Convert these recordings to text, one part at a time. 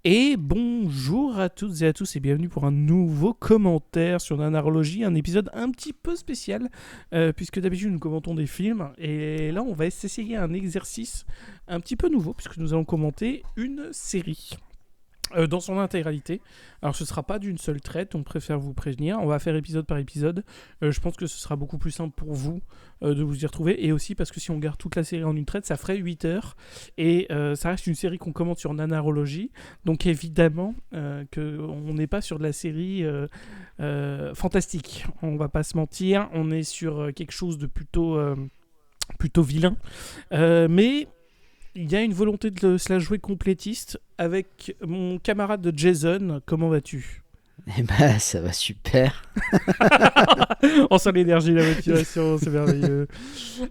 Et bonjour à toutes et à tous et bienvenue pour un nouveau commentaire sur Nanarologie, un épisode un petit peu spécial puisque d'habitude nous commentons des films et là on va essayer un exercice un petit peu nouveau puisque nous allons commenter une série. Dans son intégralité. Alors ce sera pas d'une seule traite, on préfère vous prévenir. On va faire épisode par épisode. Je pense que ce sera beaucoup plus simple pour vous de vous y retrouver. Et aussi parce que si on garde toute la série en une traite, ça ferait 8 heures. Et ça reste une série qu'on commente sur Nanarologie. Donc évidemment qu'on n'est pas sur de la série fantastique. On va pas se mentir. On est sur quelque chose de plutôt vilain. Mais il y a une volonté de se la jouer complétiste avec mon camarade de Jason. Comment vas-tu? Eh ben, ça va super. On sent l'énergie, la motivation, c'est merveilleux.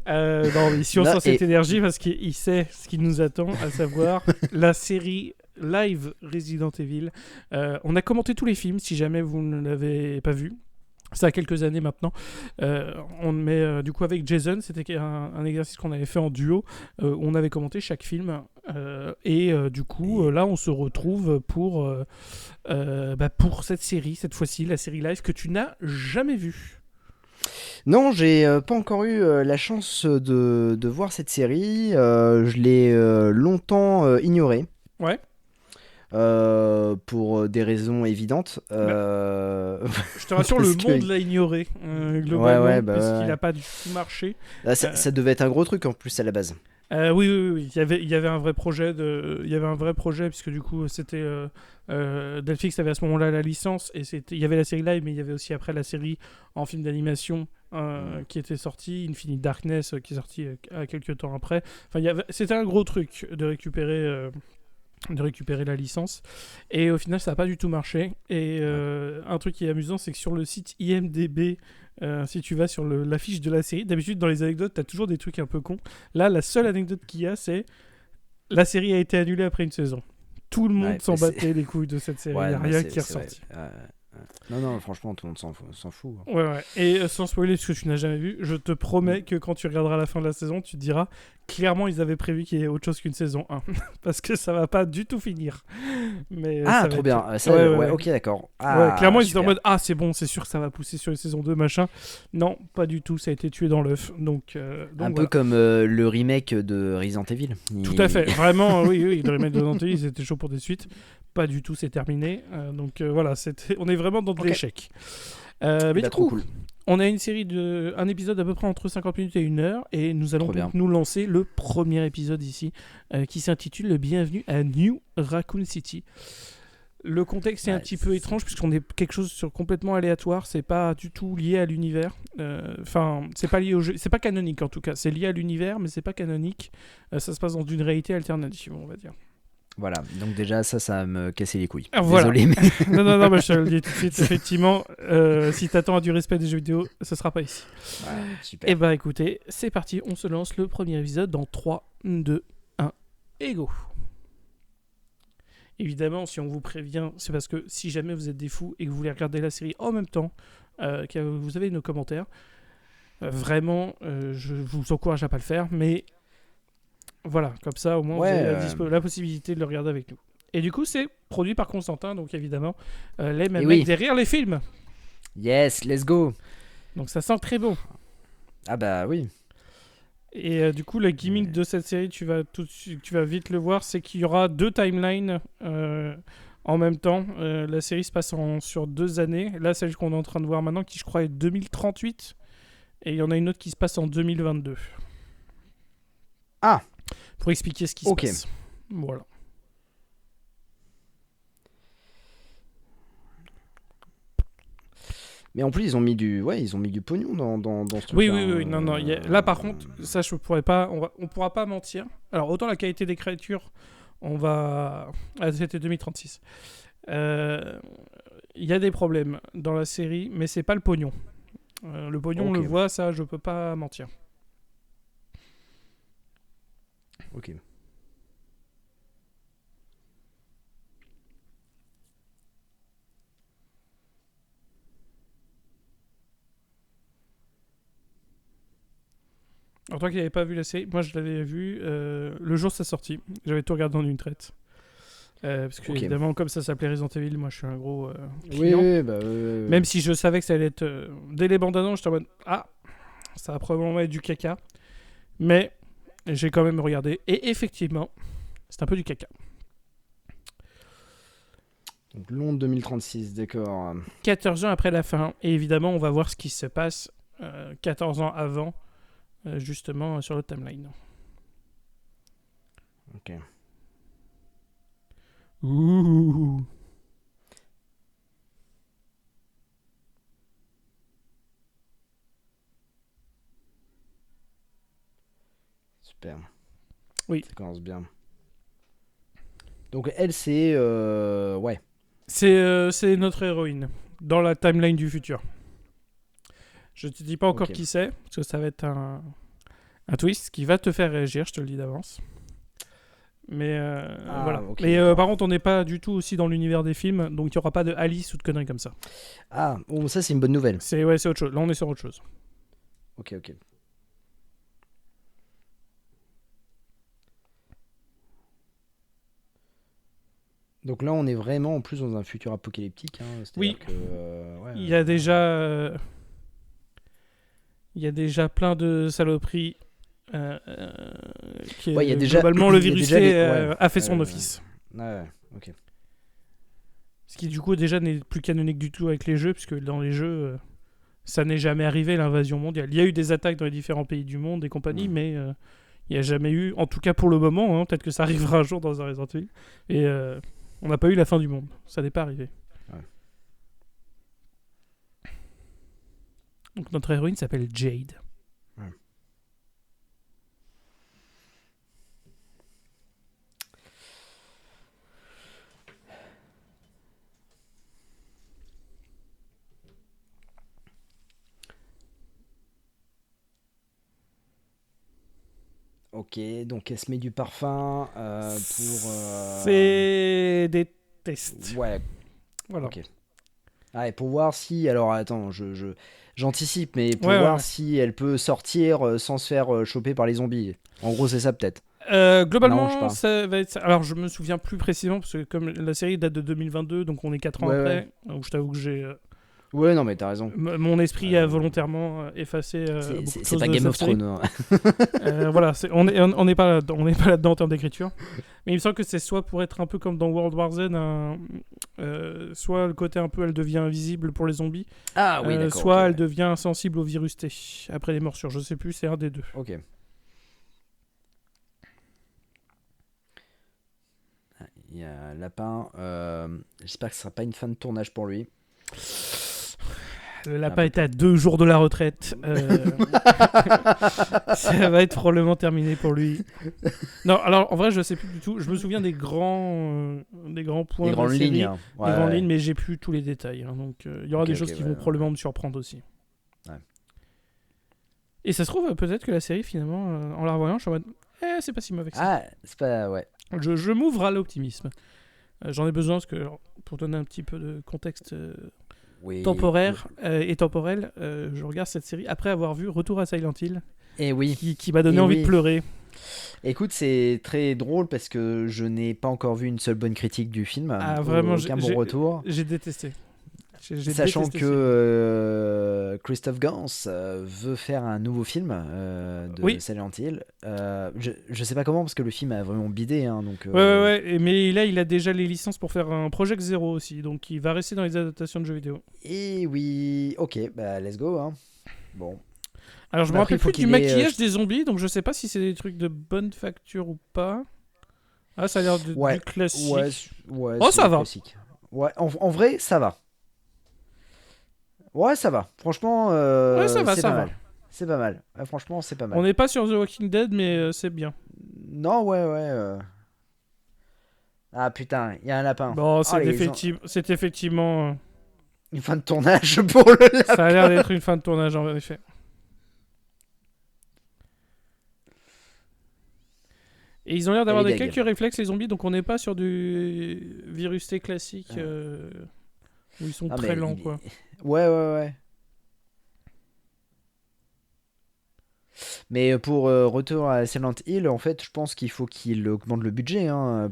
Non, mais ici on sent cette énergie parce qu'il sait ce qui nous attend, à savoir la série live Resident Evil. On a commenté tous les films, si jamais vous ne l'avez pas vu. Ça a quelques années maintenant. Du coup avec Jason, c'était un exercice qu'on avait fait en duo. Où on avait commenté chaque film. Du coup, là, on se retrouve pour cette série, cette fois-ci, la série live que tu n'as jamais vue. Non, j'ai pas encore eu la chance de voir cette série. Je l'ai longtemps ignorée. Ouais. Pour des raisons évidentes. Je te rassure, le monde l'a ignoré globalement, puisqu'il n'a pas du tout marché. Ça devait être un gros truc en plus à la base. Oui. Il y avait un vrai projet puisque du coup c'était Netflix avait à ce moment-là la licence et il y avait la série live, mais il y avait aussi après la série en film d'animation qui était sortie, Infinite Darkness qui est sorti quelques temps après. Enfin, c'était un gros truc de récupérer la licence et au final ça n'a pas du tout marché et un truc qui est amusant, c'est que sur le site IMDb, si tu vas sur l'affiche de la série, d'habitude dans les anecdotes t'as toujours des trucs un peu cons. Là, la seule anecdote qu'il y a, c'est la série a été annulée après une saison. Tout le monde s'en battait les couilles de cette série, il n'y a rien qui est ressorti. Non, franchement, tout le monde s'en fout. Ouais. Et sans spoiler ce que tu n'as jamais vu, je te promets que quand tu regarderas la fin de la saison, tu te diras clairement ils avaient prévu qu'il y ait autre chose qu'une saison 1. Parce que ça va pas du tout finir. Mais ça trop bien. Ok, d'accord. Clairement, ils étaient en mode c'est bon, c'est sûr que ça va pousser sur les saisons 2, machin. Non, pas du tout, ça a été tué dans l'œuf. Donc peu comme le remake de Resident Evil. Tout à fait, vraiment, oui, le remake de Resident Evil, ils étaient chauds pour des suites. Pas du tout, c'est terminé. Voilà, on est vraiment dans de l'échec. Mais du coup, cool. On a une série un épisode à peu près entre 50 minutes et 1 heure, et nous allons donc nous lancer le premier épisode ici, qui s'intitule Le Bienvenu à New Raccoon City. Le contexte est un petit peu étrange, puisqu'on est quelque chose sur complètement aléatoire, c'est pas du tout lié à l'univers. C'est pas lié au jeu, c'est pas canonique en tout cas, c'est lié à l'univers, mais c'est pas canonique. Ça se passe dans une réalité alternative, on va dire. Voilà, donc déjà ça me cassait les couilles. Voilà. Désolé, mais... non, mais je te le dis tout de suite, effectivement, si t'attends du respect des jeux vidéo, ce sera pas ici. Super. Et bah écoutez, c'est parti, on se lance le premier épisode dans 3, 2, 1, et go. Évidemment, si on vous prévient, c'est parce que si jamais vous êtes des fous et que vous voulez regarder la série en même temps, que vous avez nos commentaires, vraiment, je vous encourage à pas le faire, mais... Voilà, comme ça au moins vous avez la possibilité de le regarder avec nous. Et du coup, c'est produit par Constantin, donc évidemment, les mêmes mecs derrière les films. Yes, let's go. Donc ça sent très bon. Ah bah oui. Et du coup, le gimmick de cette série, tu vas vite le voir, c'est qu'il y aura 2 timelines en même temps. La série se passe sur 2 années. Là, celle qu'on est en train de voir maintenant, qui je crois est 2038. Et il y en a une autre qui se passe en 2022. Ah, pour expliquer ce qui se passe. Voilà. Mais en plus, ils ont mis du pognon dans ce truc. Oui. Non. Là, par contre, ça, je pourrais pas. On pourra pas mentir. Alors, autant la qualité d'écriture, c'était 2036. Il y a des problèmes dans la série, mais c'est pas le pognon. Le pognon, on le voit, ça, je peux pas mentir. Ok. Alors toi qui n'avais pas vu la série, moi je l'avais vu le jour de sa sortie. J'avais tout regardé en une traite. Parce que Ok. évidemment, comme ça s'appelait Resident Evil, moi je suis un gros Oui, client. oui, bah, Même si je savais que ça allait être. Dès les bandes annonces, j'étais en mode ah, ça va probablement être du caca. Mais j'ai quand même regardé. Et effectivement, c'est un peu du caca. donc, Londres 2036, d'accord. 14 ans après la fin. Et évidemment, on va voir ce qui se passe 14 ans avant, justement, sur le timeline. Ok. Ouh. Super. Oui. Ça commence bien. Donc elle, c'est... ouais. C'est notre héroïne dans la timeline du futur. Je te dis pas encore Ok. qui c'est, parce que ça va être un twist qui va te faire réagir, je te le dis d'avance. Mais voilà. Ok, Mais d'accord. par contre, on n'est pas du tout aussi dans l'univers des films, donc il n'y aura pas de Alice ou de conneries comme ça. Ah, bon, ça c'est une bonne nouvelle. C'est autre chose. Là, on est sur autre chose. Ok, ok. Donc là, on est vraiment en plus dans un futur apocalyptique. C'est-à-dire Oui. que... ouais, Il y a déjà plein de saloperies. Ouais, il y a déjà... Globalement, le il y a virus déjà T les- ouais. a fait son office. Ouais, ok. Ce qui, du coup, déjà n'est plus canonique du tout avec les jeux, puisque dans les jeux, ça n'est jamais arrivé, l'invasion mondiale. Il y a eu des attaques dans les différents pays du monde et compagnie, mais il n'y a jamais eu, en tout cas pour le moment, peut-être que ça arrivera un jour dans un Resident Evil, et on n'a pas eu la fin du monde. Ça n'est pas arrivé. Ouais. Donc notre héroïne s'appelle Jade. Ouais. Ok, donc elle se met du parfum pour... C'est des tests. Ouais, Voilà. ok. Ah, et pour voir si... Alors attends, j'anticipe, mais pour Ouais, voir ouais. si elle peut sortir sans se faire choper par les zombies. En gros, c'est ça peut-être. Non, je sais Globalement, pas. ça va être ça. Alors, je me souviens plus précisément, parce que comme la série date de 2022, donc on est 4 ans Ouais, ouais. après, donc je t'avoue que j'ai... Ouais, non, mais t'as raison. mon esprit Euh, a volontairement effacé c'est beaucoup de c'est choses pas de Game cette of série. Thrones. Hein. Voilà, on n'est pas là-dedans en termes d'écriture. Mais il me semble que c'est soit pour être un peu comme dans World War Z, soit le côté un peu elle devient invisible pour les zombies, Ah oui, d'accord. soit Ok, elle devient insensible au virus T après les morsures. Je sais plus, c'est un des deux. ok. Il y a un lapin. J'espère que ce sera pas une fin de tournage pour lui. Le lapin était à 2 jours de la retraite. Ça va être probablement terminé pour lui. Non, alors en vrai, je sais plus du tout. Je me souviens des grands points Les de la grandes série, lignes. Hein. des grandes Ouais. lignes, mais j'ai plus tous les détails. Donc il y aura Ok, des choses ok, qui ouais, vont ouais. probablement me surprendre aussi. Ouais. Et ça se trouve, peut-être que la série, finalement, en la revoyant, je suis en mode, c'est pas si mauvais que ça. Ah, c'est pas... Ouais. Je m'ouvre à l'optimisme. J'en ai besoin parce que, pour donner un petit peu de contexte Oui. temporaire et temporel, je regarde cette série après avoir vu Retour à Silent Hill, Et oui. qui m'a donné Et envie oui. de pleurer. Écoute, c'est très drôle parce que je n'ai pas encore vu une seule bonne critique du film. Ah, vraiment, Aucun bon retour. j'ai détesté. J'ai Sachant détesté que ce film. Christophe Gans veut faire un nouveau film de Oui. Silent Hill. Je sais pas comment parce que le film a vraiment bidé. Hein, donc, Ouais. Mais là, il a déjà les licences pour faire un Project Zero aussi. Donc, il va rester dans les adaptations de jeux vidéo. Et oui, ok, bah let's go. Hein. Bon. Alors, je me Bah, après, rappelle il faut plus du qu'il ait, maquillage des zombies. Donc, je sais pas si c'est des trucs de bonne facture ou pas. Ah, ça a l'air Ouais, du classique. ouais, Oh, c'est ça va. classique. Ouais, en vrai, ça va. Ouais, ça va. Franchement, Ouais, ça va, c'est ça pas va. mal. C'est pas mal. Ouais, franchement, c'est pas On mal. n'est pas sur The Walking Dead, mais c'est bien. Non, ouais. Ah putain, il y a un lapin. Bon, Oh, c'est effectivement. Une fin de tournage pour le lapin. Ça a l'air d'être une fin de tournage, en effet. Et ils ont l'air d'avoir Elle est des deg. quelques réflexes, les zombies, donc on n'est pas sur du virus T classique où ils sont Ah, très mais lents, quoi. Ouais. Mais pour Retour à Silent Hill, en fait, je pense qu'il faut qu'il augmente le budget hein,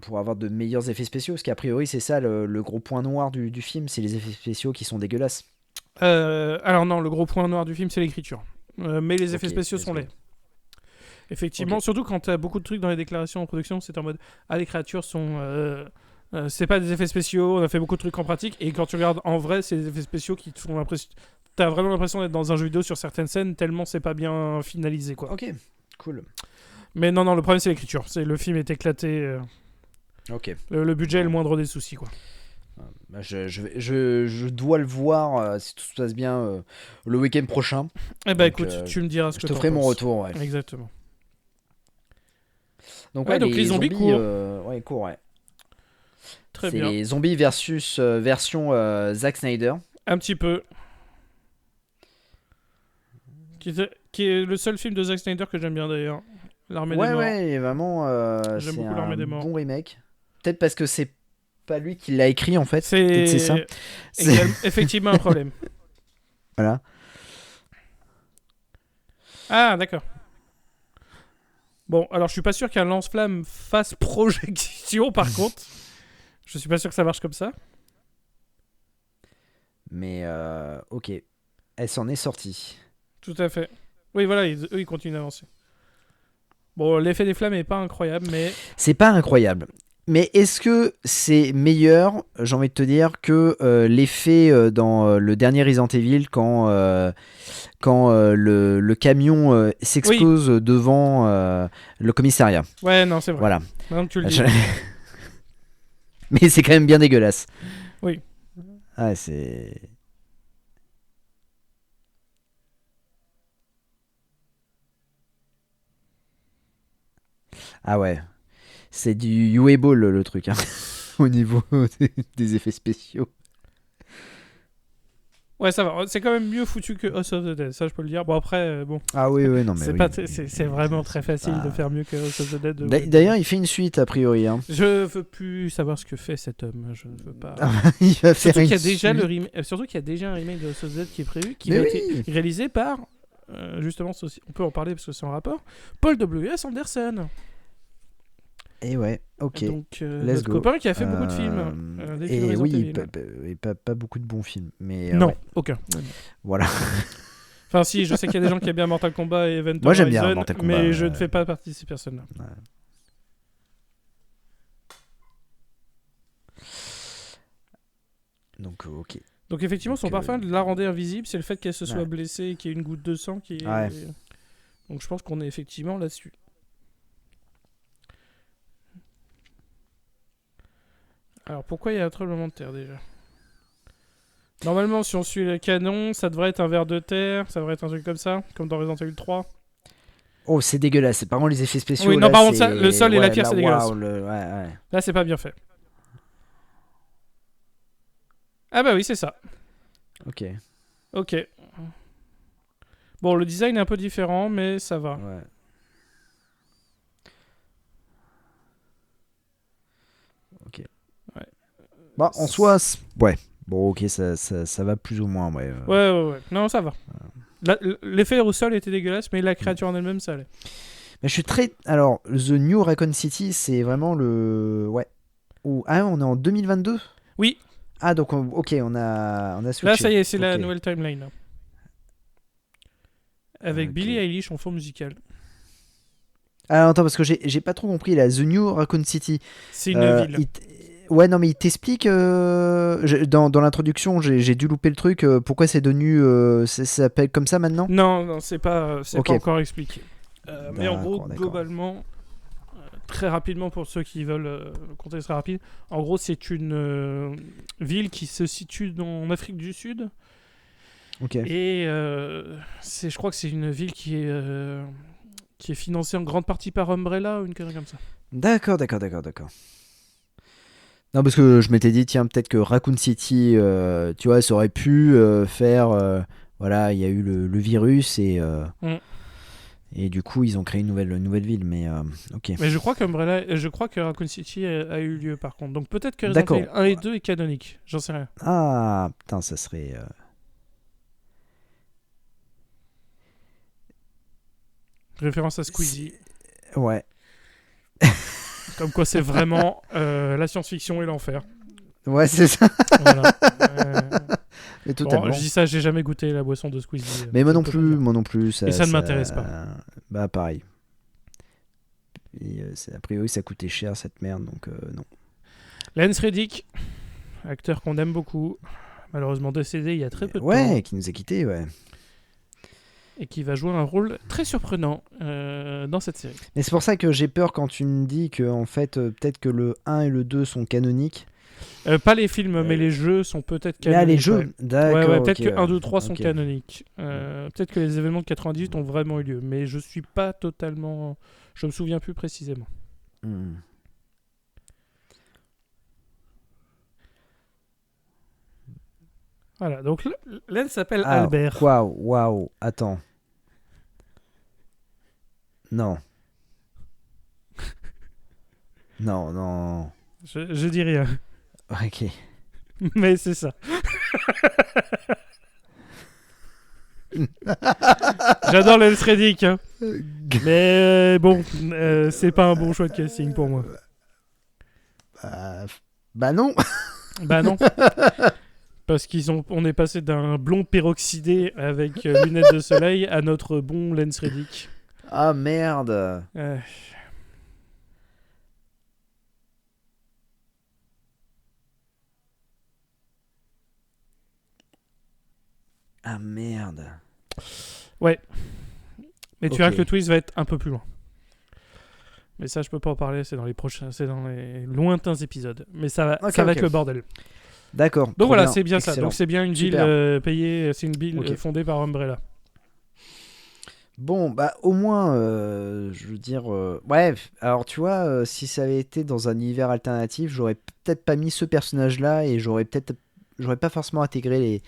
pour avoir de meilleurs effets spéciaux, parce qu'a priori c'est ça le gros point noir du film, c'est les effets spéciaux qui sont dégueulasses. Alors non, le gros point noir du film, c'est l'écriture. Mais les effets Ok, spéciaux let's sont go. laids. Effectivement, Ok. surtout quand tu as beaucoup de trucs dans les déclarations en production, c'est en mode ah les créatures sont c'est pas des effets spéciaux, on a fait beaucoup de trucs en pratique et quand tu regardes en vrai, c'est des effets spéciaux qui te font l'impression t'as vraiment l'impression d'être dans un jeu vidéo sur certaines scènes tellement c'est pas bien finalisé quoi. Ok, cool. Mais non le problème c'est l'écriture, c'est le film est éclaté Ok. le budget est le Bon. moindre des soucis quoi. Bah, je dois le voir, si tout se passe bien, le week-end prochain. Eh bah Donc, écoute, tu me diras ce je que te t'en ferai mon penses. retour, ouais. Exactement. Donc, Ouais, donc les zombies courent. ouais, courent, ouais. Très C'est bien. les zombies versus version Zack Snyder. Un petit peu. Qui est le seul film de Zack Snyder que j'aime bien d'ailleurs. L'Armée des Ouais, Morts. ouais, et vraiment, J'aime c'est beaucoup un l'Armée des Morts. bon remake. Peut-être parce que c'est pas lui qui l'a écrit, en fait. Peut-être c'est ça. C'est effectivement un problème. Voilà. Ah, d'accord. Bon, alors je suis pas sûr qu'un lance-flamme fasse projection par contre. Je suis pas sûr que ça marche comme ça. Mais, ok. Elle s'en est sortie. Tout à fait. Oui, voilà, eux ils continuent d'avancer. Bon, l'effet des flammes est pas incroyable, mais C'est pas incroyable. Mais est-ce que c'est meilleur, j'ai envie de te dire, que l'effet dans le dernier Resident Evil quand le camion oui. s'explose devant le commissariat? Ouais, non, c'est vrai. Voilà. Maintenant que tu le dis. Je- Mais c'est quand même bien dégueulasse. Oui. Ah, c'est. Ah ouais. C'est du Uable le truc, hein, au niveau des effets spéciaux. Ouais, ça va. C'est quand même mieux foutu que House of the Dead, ça je peux le dire. Bon, après, bon. Ah oui, oui, non, mais C'est oui. pas Oui, c'est vraiment très facile pas- de faire mieux que House of the Dead. D'ailleurs, il fait une suite, a priori. Hein. Je veux plus savoir ce que fait cet homme. Je ne veux pas. Il va faire Surtout qu'il y a une déjà suite. surtout qu'il y a déjà un remake de House of the Dead qui est prévu, qui Mais a oui. été réalisé par justement, on peut en parler parce que c'est en rapport. Paul W.S. Anderson. Et ouais, ok. Donc Let's notre go. copain qui a fait beaucoup de films, des films Et Resident oui, Evil. et pas beaucoup de bons films. Mais Non, ouais, aucun. voilà. Enfin, si, je sais qu'il y a des gens qui aiment bien Mortal Kombat et Event Moi, j'aime bien Horizon, Mortal Kombat, mais je ne fais pas partie de ces personnes-là. Ouais. Donc, ok. Donc effectivement, son Donc, parfum la rendait invisible, c'est le fait qu'elle se soit ouais. blessée et qu'il y ait une goutte de sang qui est... Ouais. Donc je pense qu'on est effectivement là-dessus. Alors pourquoi il y a un tremblement de terre déjà? Normalement, si on suit le canon, ça devrait être un ver de terre, ça devrait être un truc comme ça, comme dans Resident Evil 3. Oh, c'est dégueulasse. Par contre, les effets spéciaux. Oui, non, là, par contre, ça, c'est- le sol et la ouais, pierre, là, c'est dégueulasse. waouh, ouais. Là, c'est pas bien fait. Ah bah oui, c'est ça. Ok. Ok. Bon, le design est un peu différent, mais ça va. Ouais. Ok. Ouais. Bah, en soi, ouais. Bon, ok, ça va plus ou moins, ouais. Ouais. Non, ça va. L'effet au sol était dégueulasse, mais la créature en elle-même, ça allait. Mais je suis très. Alors, The New Raccoon City, c'est vraiment le. Ouais. Ah, on est en 2022? Oui. Ah, donc, ok, on a switché. Là, ça y est, c'est la Ok. nouvelle timeline. Là. Avec Ok. Billie Eilish en fond musical. Ah, attends, parce que j'ai pas trop compris, là. The New Raccoon City. C'est une ville. Ouais, non, mais il t'explique. Dans l'introduction, j'ai dû louper le truc. Pourquoi c'est devenu. Ça s'appelle comme ça maintenant? Non, c'est pas Ok. encore expliqué. Mais en gros, D'accord. globalement, très rapidement pour ceux qui veulent le contexte très rapide, en gros, c'est une ville qui se situe en Afrique du Sud. Ok. Et je crois que c'est une ville qui est financée en grande partie par Umbrella ou une connerie comme ça. D'accord. Non, parce que je m'étais dit, tiens, peut-être que Raccoon City, tu vois, ça aurait pu faire. Voilà, il y a eu le virus et du coup, ils ont créé une nouvelle ville. Mais ok. Mais je crois que Raccoon City a eu lieu par contre. Donc peut-être que Resident D'accord. Evil 1 et 2 est canonique. J'en sais rien. Ah, putain, ça serait. Référence à Squeezie. Ouais. Comme quoi, c'est vraiment la science-fiction et l'enfer. Ouais, c'est ça. Voilà. Mais totalement. Bon, je dis ça, j'ai jamais goûté la boisson de Squeezie. Mais moi non plus. Et ça ne m'intéresse pas. Bah pareil. Et, a priori, ça coûtait cher cette merde, donc non. Lance Reddick, acteur qu'on aime beaucoup, malheureusement décédé il y a très peu de temps. Ouais, qui nous a quittés, ouais. Et qui va jouer un rôle très surprenant dans cette série. Mais c'est pour ça que j'ai peur quand tu me dis que en fait, peut-être que le 1 et le 2 sont canoniques. Pas les films, mais les jeux sont peut-être canoniques. Là, les jeux, ouais. d'accord. Ouais, peut-être okay, que 1, 2, 3 sont okay. canoniques. Peut-être que les événements de 98 ont vraiment eu lieu, mais je suis pas totalement... Je me souviens plus précisément. Voilà, donc Lance s'appelle Albert. Waouh, attends. Non. Non. Je dis rien. Ok. Mais c'est ça. J'adore Lance Reddick, hein. Mais bon, c'est pas un bon choix de casting pour moi. Bah non. Bah non. Parce on est passé d'un blond peroxydé avec lunettes de soleil à notre bon Lance Reddick. Ah merde. Ah merde. Ouais. Mais tu verras que le twist va être un peu plus loin. Mais ça, je peux pas en parler, c'est dans les lointains épisodes. Mais ça va être le bordel. D'accord. Donc voilà, bien. c'est bien Excellent. ça. Donc c'est bien une ville payée, c'est une ville fondée par Umbrella. Bon, bah au moins, je veux dire... Ouais, alors tu vois, si ça avait été dans un univers alternatif, j'aurais peut-être pas mis ce personnage-là et j'aurais pas forcément intégré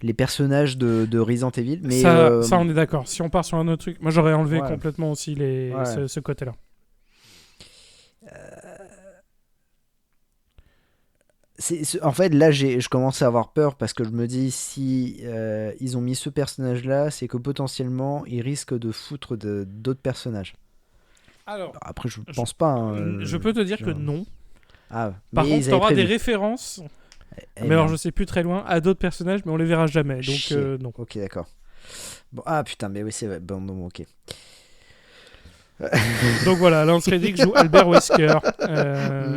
les personnages de Resident Evil. Mais ça, on est d'accord. Si on part sur un autre truc, moi j'aurais enlevé complètement aussi ce côté-là. En fait, là, je commence à avoir peur parce que je me dis, si ils ont mis ce personnage-là, c'est que potentiellement, ils risquent de foutre d'autres personnages. Alors, après, je pense pas. Hein, je peux te dire que non. Ah, par contre, tu auras des références, mais alors je sais plus très loin, à d'autres personnages, mais on les verra jamais. Donc, non. Ok, d'accord. Bon, ah putain, mais oui, c'est vrai. Bon, ok. Donc voilà, Lance Reddick joue Albert Wesker.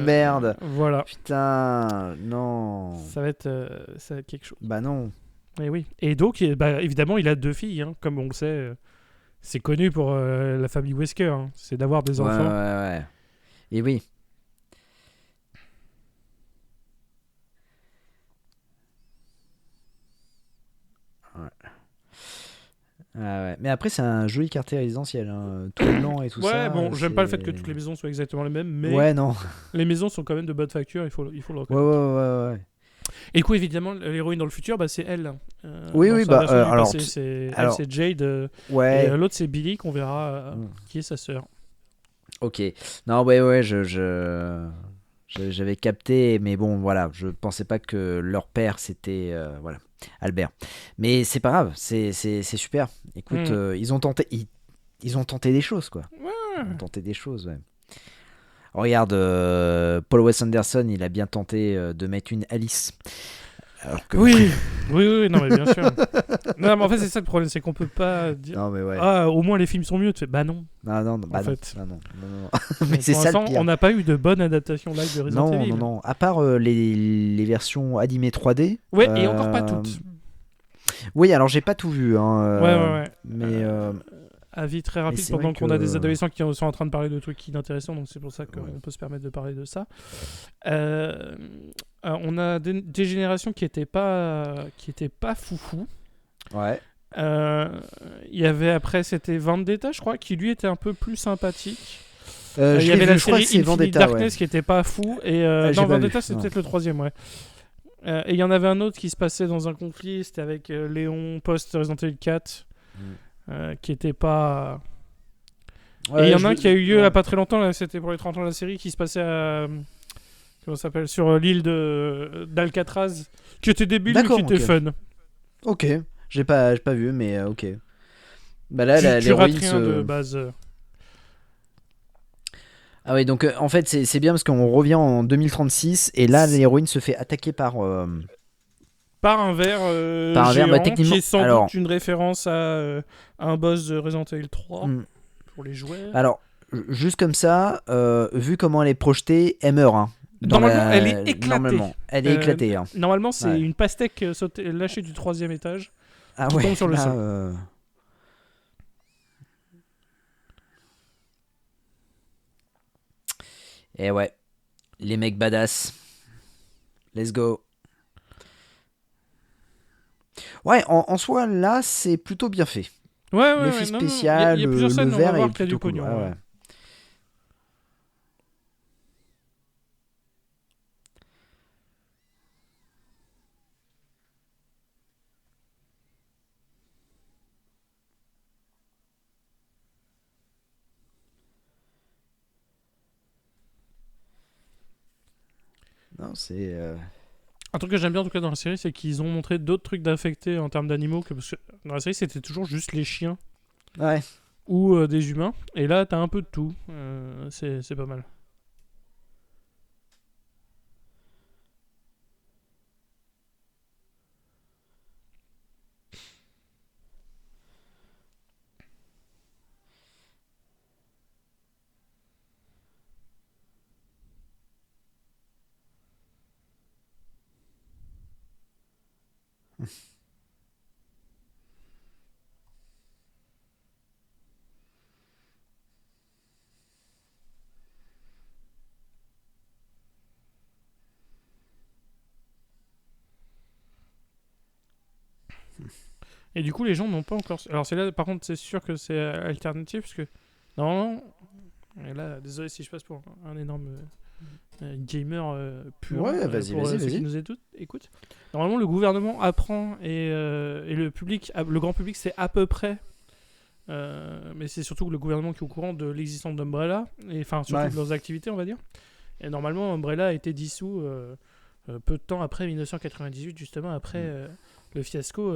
Merde. Voilà. Putain, non. Ça va être quelque chose. Bah non. Et oui. Et donc, évidemment, il a 2 filles, hein, comme on le sait. C'est connu pour la famille Wesker, hein, c'est d'avoir des enfants. Ouais. Et oui. Ouais. Ah ouais. Mais après, c'est un joli quartier résidentiel, hein, tout blanc et tout ça. Ouais, bon, j'aime pas le fait que toutes les maisons soient exactement les mêmes, mais ouais, non. les maisons sont quand même de bonne facture, il faut le reconnaître. Ouais. Et du coup, évidemment, l'héroïne dans le futur, c'est elle. Oui, bah, alors, c'est Jade. Ouais. Et l'autre, c'est Billy, qu'on verra, qui est sa sœur. Ok. Non, ouais, j'avais capté, mais bon, voilà, je pensais pas que leur père, c'était, voilà, Albert. Mais c'est pas grave, c'est super. Écoute, ils ont tenté des choses, quoi. Ouais. Ils ont tenté des choses, ouais. Regarde, Paul Wes Anderson, il a bien tenté de mettre une Alice. Alors que... Oui, non mais bien sûr. Non, mais en fait c'est ça le problème, c'est qu'on peut pas dire. Non mais ouais. Ah, au moins les films sont mieux. Tu fais bah non. Non. Mais c'est ça le pire. On n'a pas eu de bonne adaptation live de Resident Evil. Non. À part les versions animées 3D. Ouais, et encore pas toutes. Oui, alors j'ai pas tout vu. Hein, ouais. Mais avis très rapide pendant qu'on a des adolescents qui sont en train de parler de trucs inintéressants, donc c'est pour ça qu'on peut se permettre de parler de ça. On a des générations qui étaient pas foufou. Ouais. Il y avait après, c'était Vendetta, je crois, qui lui était un peu plus sympathique. Il y avait la série Infinite Vendetta, Darkness qui était pas fou, et dans Vendetta c'était peut-être le 3e, ouais. Et il y en avait un autre qui se passait dans un conflit, c'était avec Léon post Resident Evil 4. Qui était pas. Ouais, et il y en a un qui a eu lieu là pas très longtemps, là, c'était pour les 30 ans de la série, qui se passait à. Comment ça s'appelle, sur l'île d'Alcatraz, qui était débile mais qui était fun. Ok, j'ai pas vu, mais ok. Bah là, tu rates rien de base. Ah ouais, donc en fait, c'est bien parce qu'on revient en 2036 et là, l'héroïne se fait attaquer Par un ver par un ver. Bah, géant, qui techniquement, est sans alors, doute une référence à un boss de Resident Evil 3 hmm, pour les joueurs. alors juste comme ça, vu comment elle est projetée, elle meurt. Hein, Normalement, elle est éclatée. Normalement, elle est éclatée. Hein. Normalement, c'est Ouais. une pastèque lâchée du 3e étage Ah qui ouais, tombe sur le là. sol. Et ouais, les mecs badass. Let's go. Ouais, en soi, là, c'est plutôt bien fait. L'effet Non, non. Il spécial, y a plusieurs le scènes où on va verre est voir qu'il y a plutôt du cool. pognon. Ah Ouais. ouais. Non, c'est. Un truc que j'aime bien en tout cas dans la série, c'est qu'ils ont montré d'autres trucs d'infectés en termes d'animaux. Parce que dans la série, c'était toujours juste les chiens Ouais. ou des humains. Et là, t'as un peu de tout. C'est pas mal. Et du coup, les gens n'ont pas encore. Alors, c'est là, par contre, c'est sûr que c'est alternatif. Parce que normalement. Et là, désolé si je passe pour un énorme gamer pur Ouais, vas-y, pour vas-y, ceux qui vas-y. nous écoutent. Normalement, le gouvernement apprend et le public, le grand public, c'est à peu près. Mais c'est surtout le gouvernement qui est au courant de l'existence d'Umbrella, et enfin surtout Ouais. de leurs activités, on va dire. Et normalement, Umbrella a été dissous peu de temps après 1998, justement après le fiasco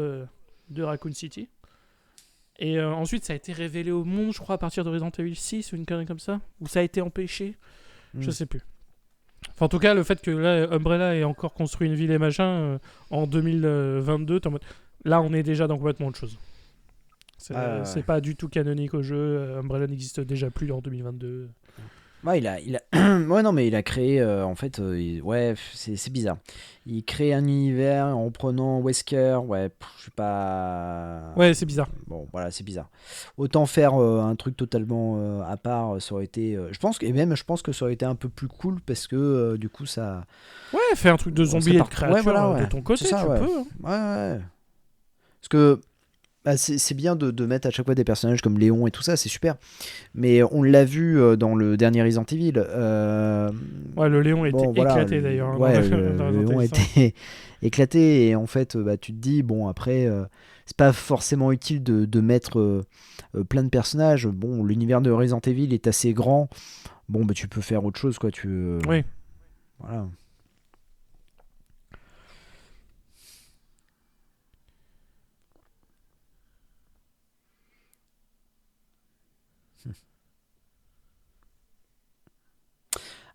de Raccoon City. Et ensuite, ça a été révélé au monde, je crois, à partir de Resident Evil 6 ou une connerie comme ça, où ça a été empêché, je sais plus. Enfin, en tout cas, le fait que là, Umbrella ait encore construit une ville et machin en 2022, t'es en mode, là, on est déjà dans complètement autre chose. C'est pas du tout canonique au jeu. Umbrella n'existe déjà plus en 2022. Ouais, ouais, non, mais il a créé, en fait, ouais, c'est bizarre. Il crée un univers en prenant Wesker, ouais, je suis pas. Ouais, c'est bizarre. Bon, voilà, c'est bizarre. Autant faire un truc totalement à part, ça aurait été. Je pense que ça aurait été un peu plus cool parce que du coup, ça. Ouais, fais un truc de on zombie serait et de parti- créature ouais, voilà, ouais. de ton côté, C'est ça, tu ouais. peux. Hein. Ouais, ouais. Parce que. Bah, c'est bien de mettre à chaque fois des personnages comme Léon et tout ça, c'est super. Mais on l'a vu dans le dernier Resident Evil. Ouais, le Léon était Bon, voilà, éclaté d'ailleurs. Hein, ouais, dans le Léon Resident Evil 5. était éclaté. Et en fait, bah, tu te dis, bon, après, c'est pas forcément utile de mettre plein de personnages. Bon, l'univers de Resident Evil est assez grand. Bon, bah, tu peux faire autre chose, quoi. Oui. Voilà.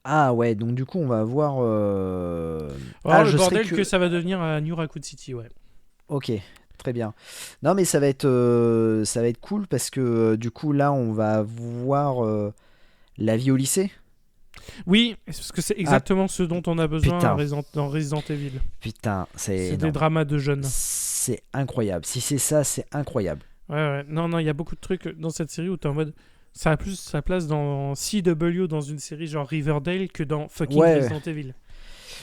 Ah ouais, donc du coup on va avoir... Alors, le je serais bordel que ça va devenir à New Raccoon City, ouais. Ok, très bien. Non mais ça va être cool parce que du coup là on va voir la vie au lycée. Oui, parce que c'est exactement ce dont on a besoin putain. dans Resident Evil. Putain, C'est des dramas de jeunes. C'est incroyable. Si c'est ça, c'est incroyable. Ouais. Non, il y a beaucoup de trucs dans cette série où t'es en mode. Ça a plus sa place dans CW, dans une série genre Riverdale, que dans fucking Resident Evil.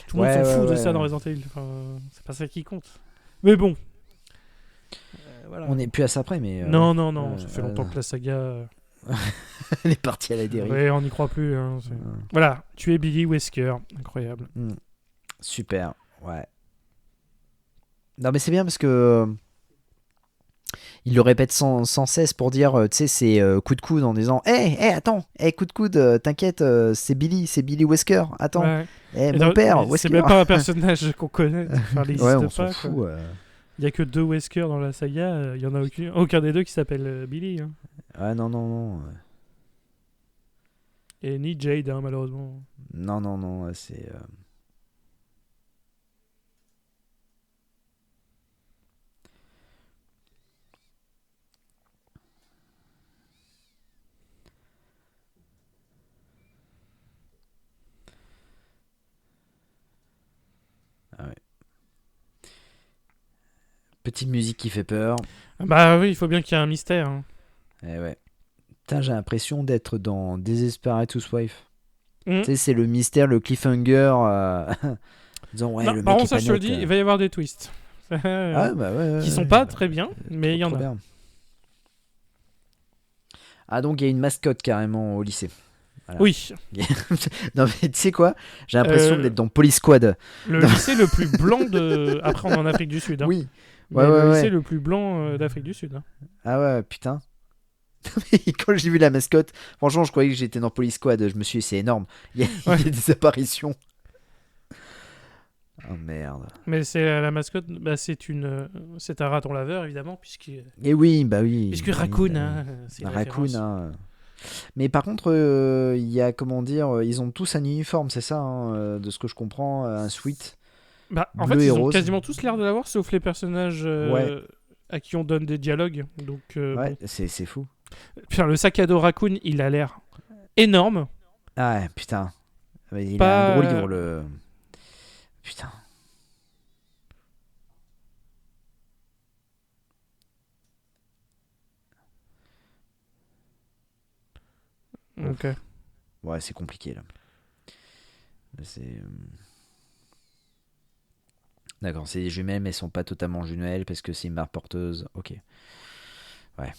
Tout le monde s'en fout de ça dans Resident Evil. Enfin, c'est pas ça qui compte. Mais bon. Voilà. On n'est plus à ça près, mais... Non, ça fait longtemps que la saga... Elle est partie à la dérive. Ouais, on n'y croit plus. Hein, voilà, tu es Billy Wesker. Incroyable. Super, ouais. Non mais c'est bien parce que... il le répète sans cesse pour dire, tu sais, c'est coup de coude en disant attends, coup de coude, t'inquiète, c'est Billy Wesker, attends, mon père, Wesker. C'est même pas un personnage qu'on connaît, enfin, il ouais, on n'existe pas. s'en fout. Il y a que 2 Wesker dans la saga, il y en a aucun des deux qui s'appelle Billy. Hein. Ah non. Et ni Jade, hein, malheureusement. Non, c'est... Ah ouais. Petite musique qui fait peur. Bah oui, il faut bien qu'il y ait un mystère. Hein. Eh ouais. Putain, j'ai l'impression d'être dans Desperate Housewives. Mm. Tu sais, c'est le mystère, le cliffhanger. Disant, ouais, Non, le par mec contre, est ça, pas je te le net. dis, il va y avoir des twists. Ah, bah ouais. Qui sont pas très bien, mais il y en trop a. bien. Ah, donc il y a une mascotte carrément au lycée. Voilà. Oui. Non, mais tu sais quoi? J'ai l'impression d'être dans Police Squad. Le lycée le plus blanc de. Après, on est en Afrique du Sud. Hein. Oui. Mais le lycée le plus blanc d'Afrique du Sud. Hein. Ah ouais, putain. Quand j'ai vu la mascotte, franchement, je croyais que j'étais dans Police Squad. Je me suis dit, c'est énorme. Il y a des apparitions. Oh merde. Mais c'est la mascotte, bah, c'est un raton laveur évidemment Et oui, bah oui. Puisque Raccoon, bah, hein, c'est une Raccoon, référence. hein. Mais par contre, il y a comment dire, ils ont tous un uniforme, c'est ça, hein, de ce que je comprends, un sweat. Bah, en fait, bleu et ils ont rose. quasiment tous l'air de l'avoir, sauf les personnages à qui on donne des dialogues. Donc, Ouais, bon. c'est fou. Putain, le sac à dos Raccoon, il a l'air énorme. Ah putain, il Pas- a un gros livre le. Putain. Ok. Ouais, c'est compliqué là. C'est. D'accord, c'est des jumelles, mais elles sont pas totalement jumelles parce que c'est une mère porteuse. Ok. Ouais.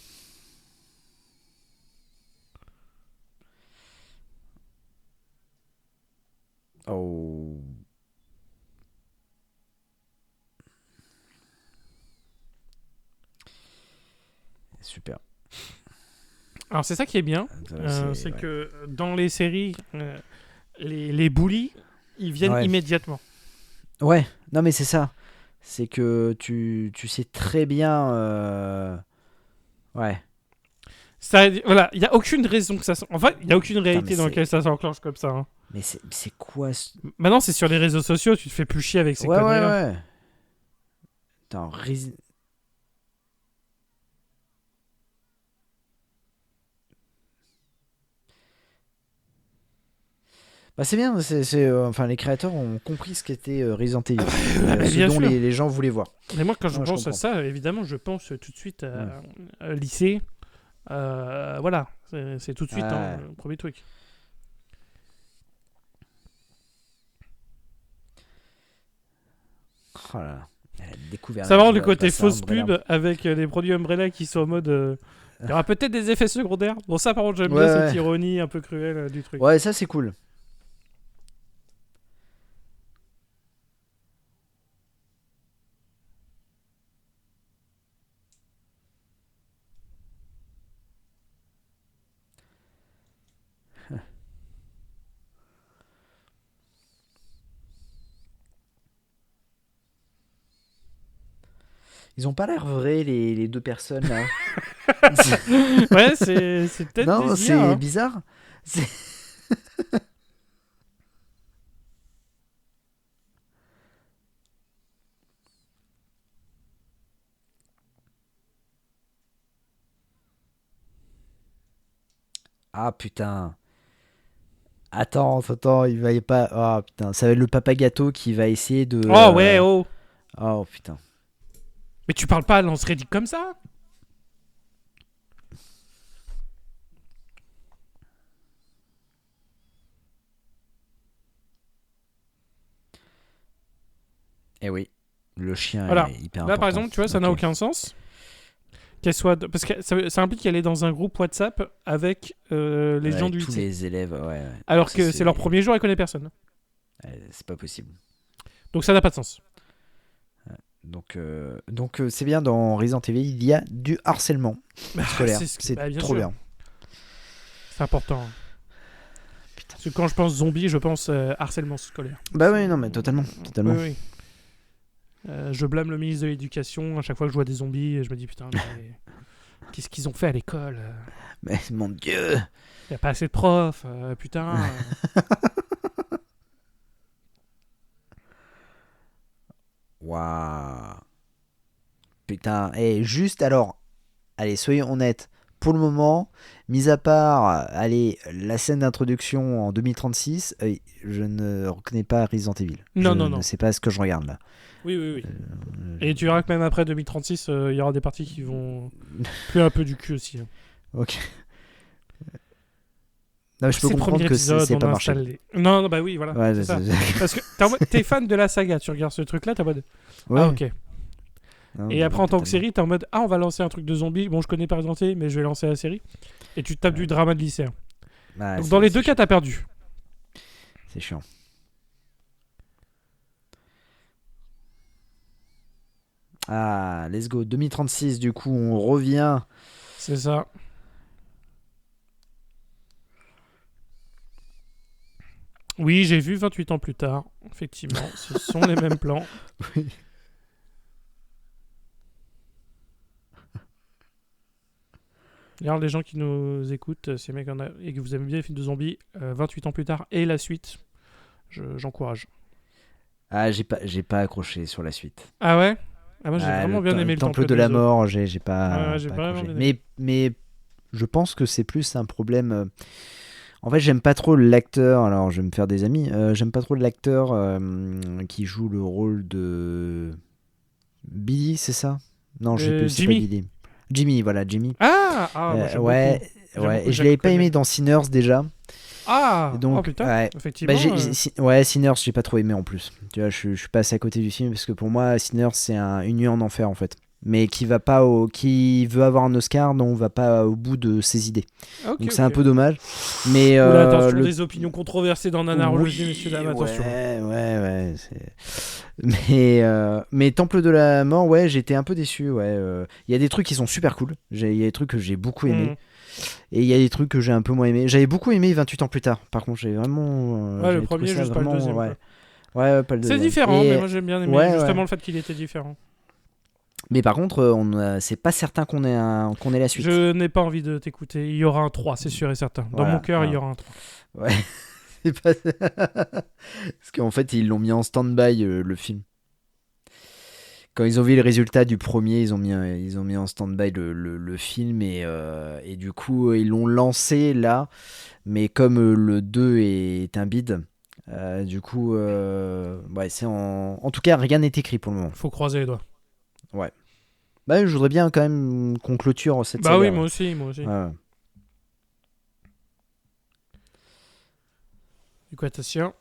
Oh. Super. Alors, c'est ça qui est bien, c'est que dans les séries, les bullies, ils viennent immédiatement. Ouais, non mais c'est ça. C'est que tu sais très bien. Ouais. Ça, voilà, il n'y a aucune raison que ça... En fait, il n'y a aucune réalité dans laquelle ça s'enclenche comme ça. Hein. Mais c'est quoi ce... Maintenant, c'est sur les réseaux sociaux, tu te fais plus chier avec ces conneries-là. Ouais. Attends, bah c'est bien, enfin les créateurs ont compris ce qu'était Resident Evil, ce dont les gens voulaient voir. Mais moi, quand je pense à ça, évidemment, je pense tout de suite à lycée. Voilà, c'est tout de suite le premier truc. Oh là là, elle a découvert. Ça va voir le côté fausse pub avec les produits Umbrella qui sont en mode. Il y aura peut-être des effets secondaires. Bon, ça, par contre, j'aime bien cette ironie un peu cruelle du truc. Ouais, ça c'est cool. Ils ont pas l'air vrais les deux personnes là. Ouais, c'est peut-être non, des IA, c'est bizarre. Ah putain. Attends, il va y pas. Oh putain, ça va être le papa gâteau qui va essayer de. Oh ouais, oh. Oh putain. Mais tu parles pas à Lance Reddick comme ça. Eh oui, le chien voilà. est hyper Là, important. par exemple, tu vois, ça n'a aucun sens. Qu'elle soit... Parce que ça implique qu'elle est dans un groupe WhatsApp avec les gens du lycée. Tous les élèves, ouais. Alors que c'est leur premier jour, elle connaît personne. C'est pas possible. Donc ça n'a pas de sens. Donc c'est bien, dans Resident Evil, il y a du harcèlement scolaire. C'est trop bien. C'est important. Putain. Parce que quand je pense zombie, je pense harcèlement scolaire. Bah oui, non, mais totalement. Oui. Je blâme le ministre de l'Éducation à chaque fois que je vois des zombies et je me dis putain, mais Qu'est-ce qu'ils ont fait à l'école Mais mon Dieu. Y a pas assez de profs, putain. Waouh. Putain. Et juste alors, allez, soyons honnêtes. Pour le moment, mis à part, allez, la scène d'introduction en 2036, je ne reconnais pas Resident Evil. Non, je non, ne non. sais pas ce que je regarde là. Oui, oui, oui. Et tu verras que même après 2036, il y aura des parties qui vont puer un peu du cul aussi. Ok. Non, mais je C'est peux le premier comprendre que épisode, c'est on pas a marché. installé. Non, non, bah oui, voilà. Ouais, c'est ça. c'est- Parce que t'es fan de la saga, tu regardes ce truc-là, t'es en mode. Ouais. Ah, ok. Non, Et après, en tant que totalement. série, t'es en mode. Ah, on va lancer un truc de zombies. Bon, je connais pas Resident Evil, mais je vais lancer la série. Et tu tapes du drama de lycéen. Ouais, Donc, c'est- dans les c'est deux cas, chiant. t'as perdu. C'est chiant. Ah, let's go. 2036, du coup, on revient. C'est ça. Oui, j'ai vu 28 ans plus tard. Effectivement, ce sont les mêmes plans. Oui. D'ailleurs, les gens qui nous écoutent, ces mecs et que vous aimez bien les films de zombies, 28 ans plus tard et la suite, j'encourage. Ah, j'ai pas accroché sur la suite. Ah ouais. Ah, moi, j'ai Ah, vraiment bien aimé le Temple Temple de des la Eaux. mort, j'ai Ouais, pas, j'ai pas vraiment accroché. bien aimé. Mais je pense que c'est plus un problème. En fait, j'aime pas trop l'acteur. Alors, je vais me faire des amis. J'aime pas trop l'acteur qui joue le rôle de Billy, c'est ça? Non, je sais plus. C'est pas Jimmy. Billy. Jimmy, voilà, Jimmy. Ah, moi j'aime beaucoup. Ouais, J'aime ouais. beaucoup Et je Jack l'avais pas O'Connell. aimé dans Sinners déjà. Et Ah, oh donc, putain, ouais. effectivement. Ouais, Sinners, j'ai pas trop aimé en plus. Tu vois, je suis passé à côté du film parce que pour moi, Sinners, c'est une nuit en enfer en fait. Mais qui veut avoir un Oscar, dont on va pas au bout de ses idées. Ok, Donc c'est ok. un peu dommage. Mais Oula, attention, des opinions controversées dans Nanarologie, oui, messieurs, dames, attention. ouais. Mais Temple de la Mort, ouais, j'étais un peu déçu. Ouais, il y a des trucs qui sont super cool. Il y a des trucs que j'ai beaucoup aimé. Hmm. Et il y a des trucs que j'ai un peu moins aimé. J'avais beaucoup aimé 28 ans plus tard. Par contre, j'ai vraiment. Ouais, le J'avais trouvé premier, ça juste pas le vraiment. deuxième. Ouais. Quoi. Ouais, pas le C'est deuxième. différent, mais Et moi j'aime bien aimé ouais. justement le fait qu'il était différent. Mais par contre, c'est pas certain qu'on ait la suite. Je n'ai pas envie de t'écouter. Il y aura un 3, c'est sûr et certain. Dans Voilà, mon cœur, il y voilà. aura un 3. Ouais. C'est pas... Parce qu'en fait, ils l'ont mis en stand-by, le film. Quand ils ont vu le résultat du premier, ils ont mis en stand-by le film et du coup, ils l'ont lancé là. Mais comme le 2 est un bide, du coup, ouais, c'est en tout cas, rien n'est écrit pour le moment. Faut croiser les doigts. Ouais. Bah, je voudrais bien quand même qu'on clôture cette Bah saga. oui, Ouais. moi aussi, moi aussi. Ouais. Équatation.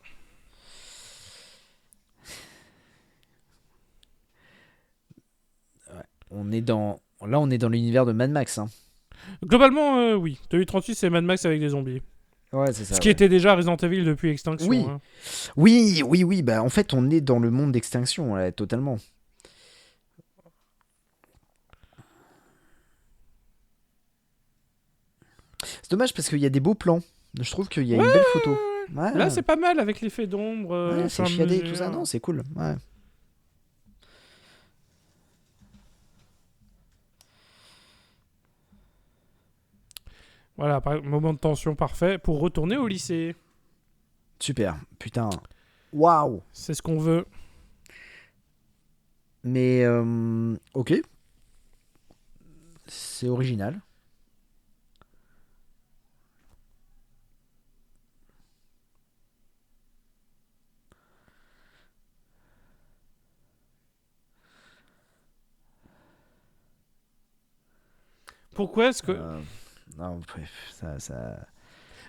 On est dans l'univers de Mad Max. Hein. Globalement, oui. 2036, c'est Mad Max avec des zombies. Ouais, c'est ça. Ce qui Ouais. était déjà Resident Evil depuis Extinction. Oui. Hein. Oui. Bah, en fait, on est dans le monde d'extinction, là, totalement. C'est dommage parce qu'il y a des beaux plans. Je trouve qu'il y a une belle photo. Ouais. Là, c'est pas mal avec l'effet d'ombre. Ouais, c'est chiadé tout ça. Non, c'est cool. Ouais. Voilà, moment de tension parfait pour retourner au lycée. Super. Putain. Waouh. C'est ce qu'on veut. Mais ok. C'est original. Pourquoi est-ce que... Non, bref, ça...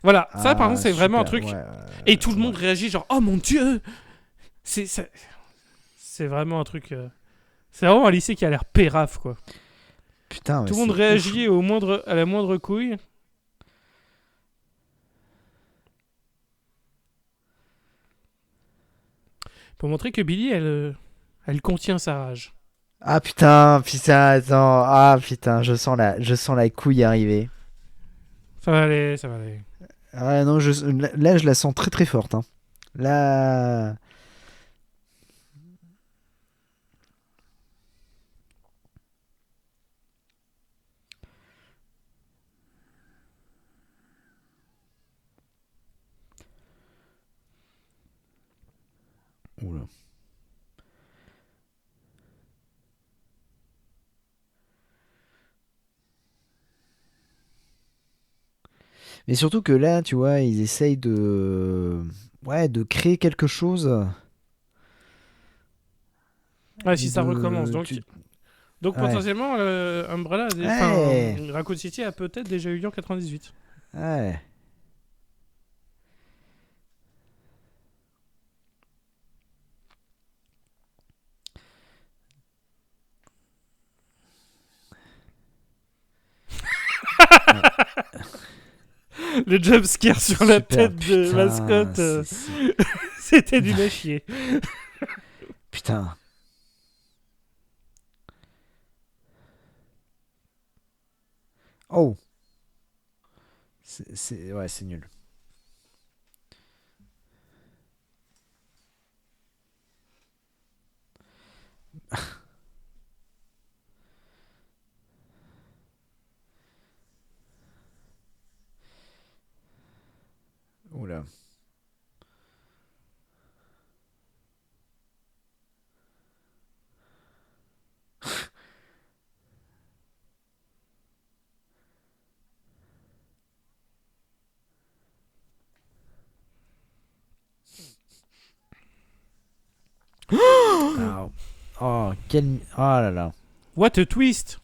Voilà, ça par contre c'est vraiment un super, truc... ouais, Et tout le monde réagit genre « Oh mon Dieu !» C'est vraiment un truc... C'est vraiment un lycée qui a l'air pérave, quoi. Putain, Tout le monde réagit à la moindre couille. Pour montrer que Billy, elle contient sa rage. Ah putain, attends. Ah putain, je sens la couille arriver. Ça va aller, ça va aller. Ah non, là, je la sens très très forte. Hein. Là... cool. Mais surtout que là, tu vois, ils essayent de créer quelque chose. Ouais, Et si ça recommence. Donc Ouais. potentiellement, Umbrella, Ouais. Raccoon City a peut-être déjà eu lieu en 98. Ouais. Ouais. Le jumpscare sur la Super, tête de putain. mascotte, c'était du à chier. Putain. Oh. Ouais, c'est nul. Oula. Alors, oh, quel. Oh là là. What a twist!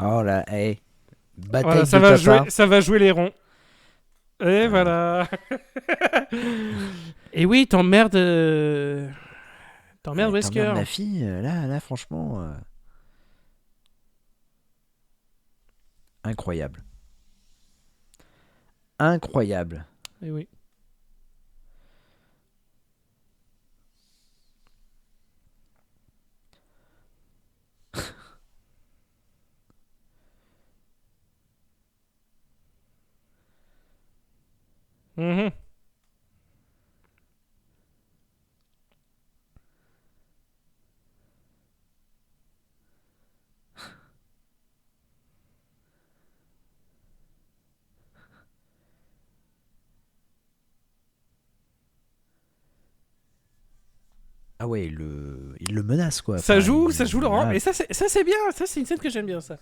Oh là, hey. Voilà, Bataille de papa. ça va jouer les ronds. Et Ouais. voilà. Et oui, t'emmerdes. T'emmerdes Ouais, t'emmerdes Wesker. ma fille. Là, franchement. Incroyable. Incroyable. Et oui. Mhm. Ah ouais, il le menace quoi. Ça Enfin, joue Laurent. voilà. Et ça, c'est bien. Ça, c'est une scène que j'aime bien, ça.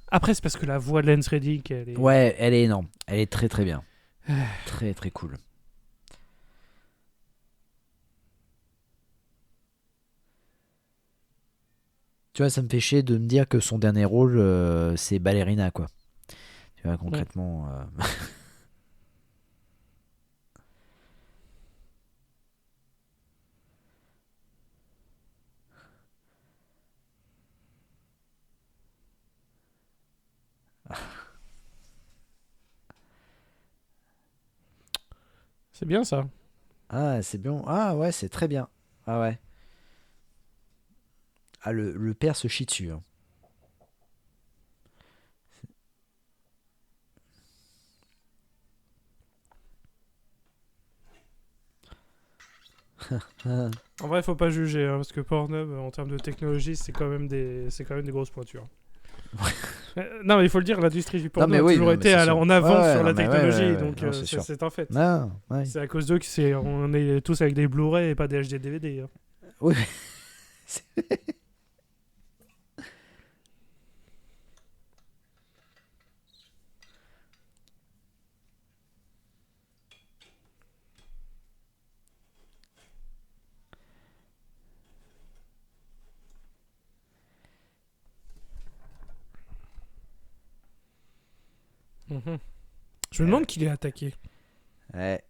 Après, c'est parce que la voix de Lance Reddick, elle est. Ouais, elle est énorme. Elle est très très bien. Très très cool. Tu vois, ça me fait chier de me dire que son dernier rôle, c'est Ballerina quoi. Tu vois, Mm. concrètement. C'est bien, ça. Ah, c'est bien. Ah ouais, c'est très bien. Ah ouais. Ah, le père se chie dessus, hein. En vrai, faut pas juger, hein, parce que Pornhub, en termes de technologie, c'est quand même des grosses pointures. Non, mais il faut le dire, l'industrie du Non porno mais a oui, toujours non mais été c'est sûr. en Ouais, avance ouais, sur non la mais ouais, technologie, ouais, ouais. donc Non, c'est sûr. c'est un fait. Non, ouais. C'est à cause d'eux on est tous avec des Blu-ray et pas des HD DVD. Hein. Oui. Mhm. Je me demande qui l'est attaqué. Ouais.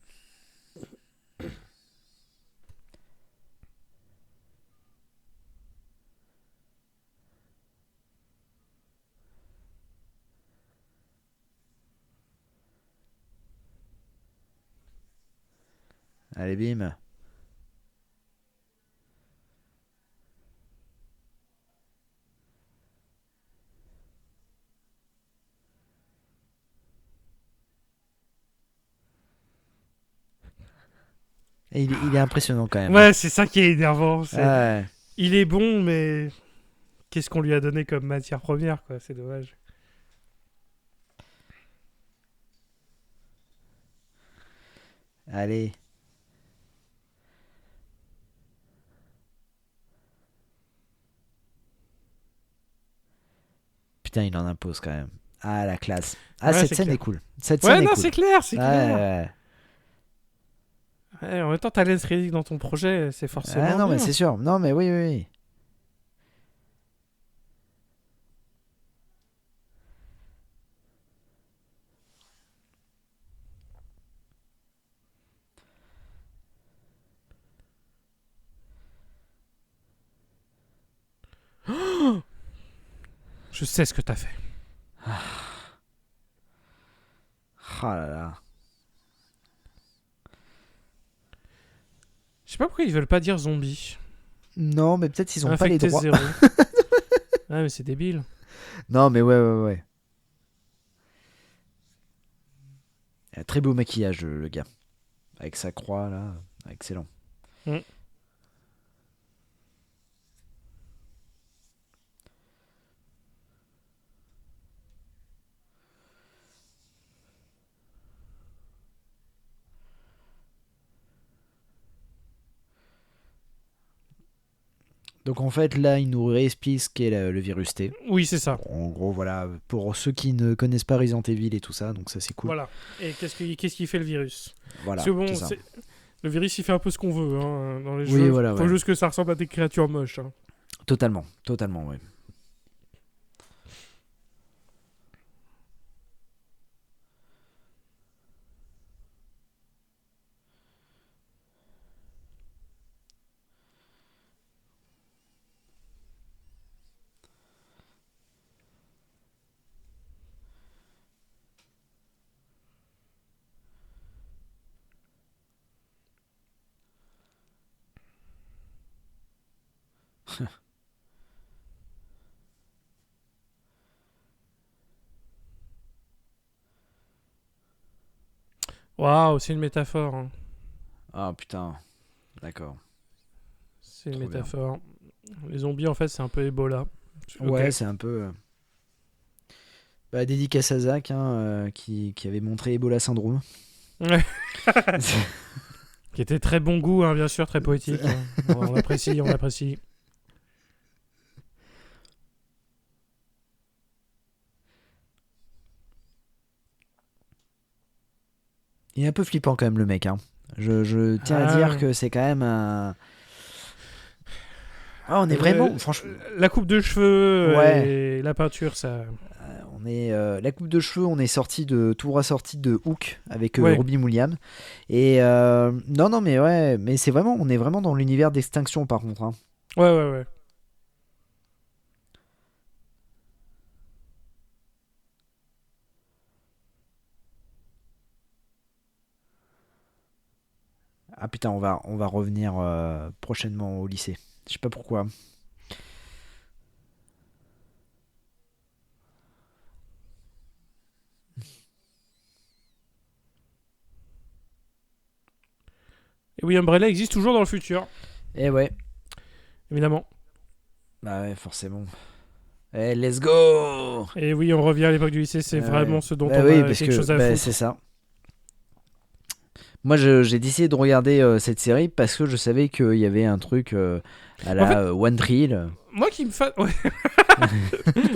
Allez, bim. Et il est impressionnant quand même. Ouais, c'est ça qui est énervant. Ouais. Il est bon, mais qu'est-ce qu'on lui a donné comme matière première, quoi. C'est dommage. Allez. Putain, il en impose quand même. Ah, la classe. Ah, Ouais, cette c'est scène clair. est cool. Cette Ouais, scène est non, cool. c'est clair, c'est clair. Ouais. Ouais, en même temps, t'as Lance Reddick dans ton projet, c'est Ah forcément non, mais bien. c'est sûr. Non, mais oui, oui, oui. Je sais ce que t'as fait. Oh là là. Je sais pas pourquoi ils veulent pas dire zombie. Non, mais peut-être ils ont pas les Infecté droits. zéro. Ouais, mais c'est débile. Non, mais ouais, ouais, ouais. Il a très beau maquillage, le gars. Avec sa croix, là. Excellent. Mm. Donc en fait, là, il nous réexplique ce qu'est le virus T. Oui, c'est ça. En gros, voilà, pour ceux qui ne connaissent pas Resident Evil et tout ça, donc ça c'est cool. Voilà. Et qu'est-ce qui fait le virus? Voilà, Parce que bon, c'est ça. le virus, il fait un peu ce qu'on veut hein, dans les Oui, jeux. voilà, Faut ouais. juste que ça ressemble à des créatures moches. Hein. Totalement, totalement, ouais. Waouh, c'est une métaphore. Hein. Ah putain, d'accord. C'est une Trop bien. métaphore. Les zombies, en fait, c'est un peu Ebola. Ouais, Ok. c'est un peu. Bah, dédicace à Zach, hein, qui avait montré Ebola Syndrome. Ouais. Qui était très bon goût, hein, bien sûr, très poétique. Hein. On l'apprécie, on l'apprécie. Il est un peu flippant quand même, le mec. Hein. Je tiens à Ah, dire que c'est quand même un. Ah, on est vraiment. Franchement. La coupe de cheveux Ouais. et la peinture, ça. On est la coupe de cheveux, on est tout ressorti de Hook avec Ouais. Robin Williams. Et non, non, mais ouais, mais c'est vraiment, on est vraiment dans l'univers d'Extinction par contre. Hein. Ouais, ouais, ouais. Ah putain, on va revenir prochainement au lycée. Je sais pas pourquoi. Et oui, Umbrella existe toujours dans le futur, Eh ouais, évidemment. bah ouais, forcément. Eh, let's go. Et oui, on revient à l'époque du lycée, c'est vraiment Ouais. ce dont Bah on oui, a parce quelque que chose à bah, foutre. c'est ça. Moi, j'ai décidé de regarder cette série parce que je savais qu'il y avait un truc à En fait, la One Tree Hill. moi qui me fa... ouais.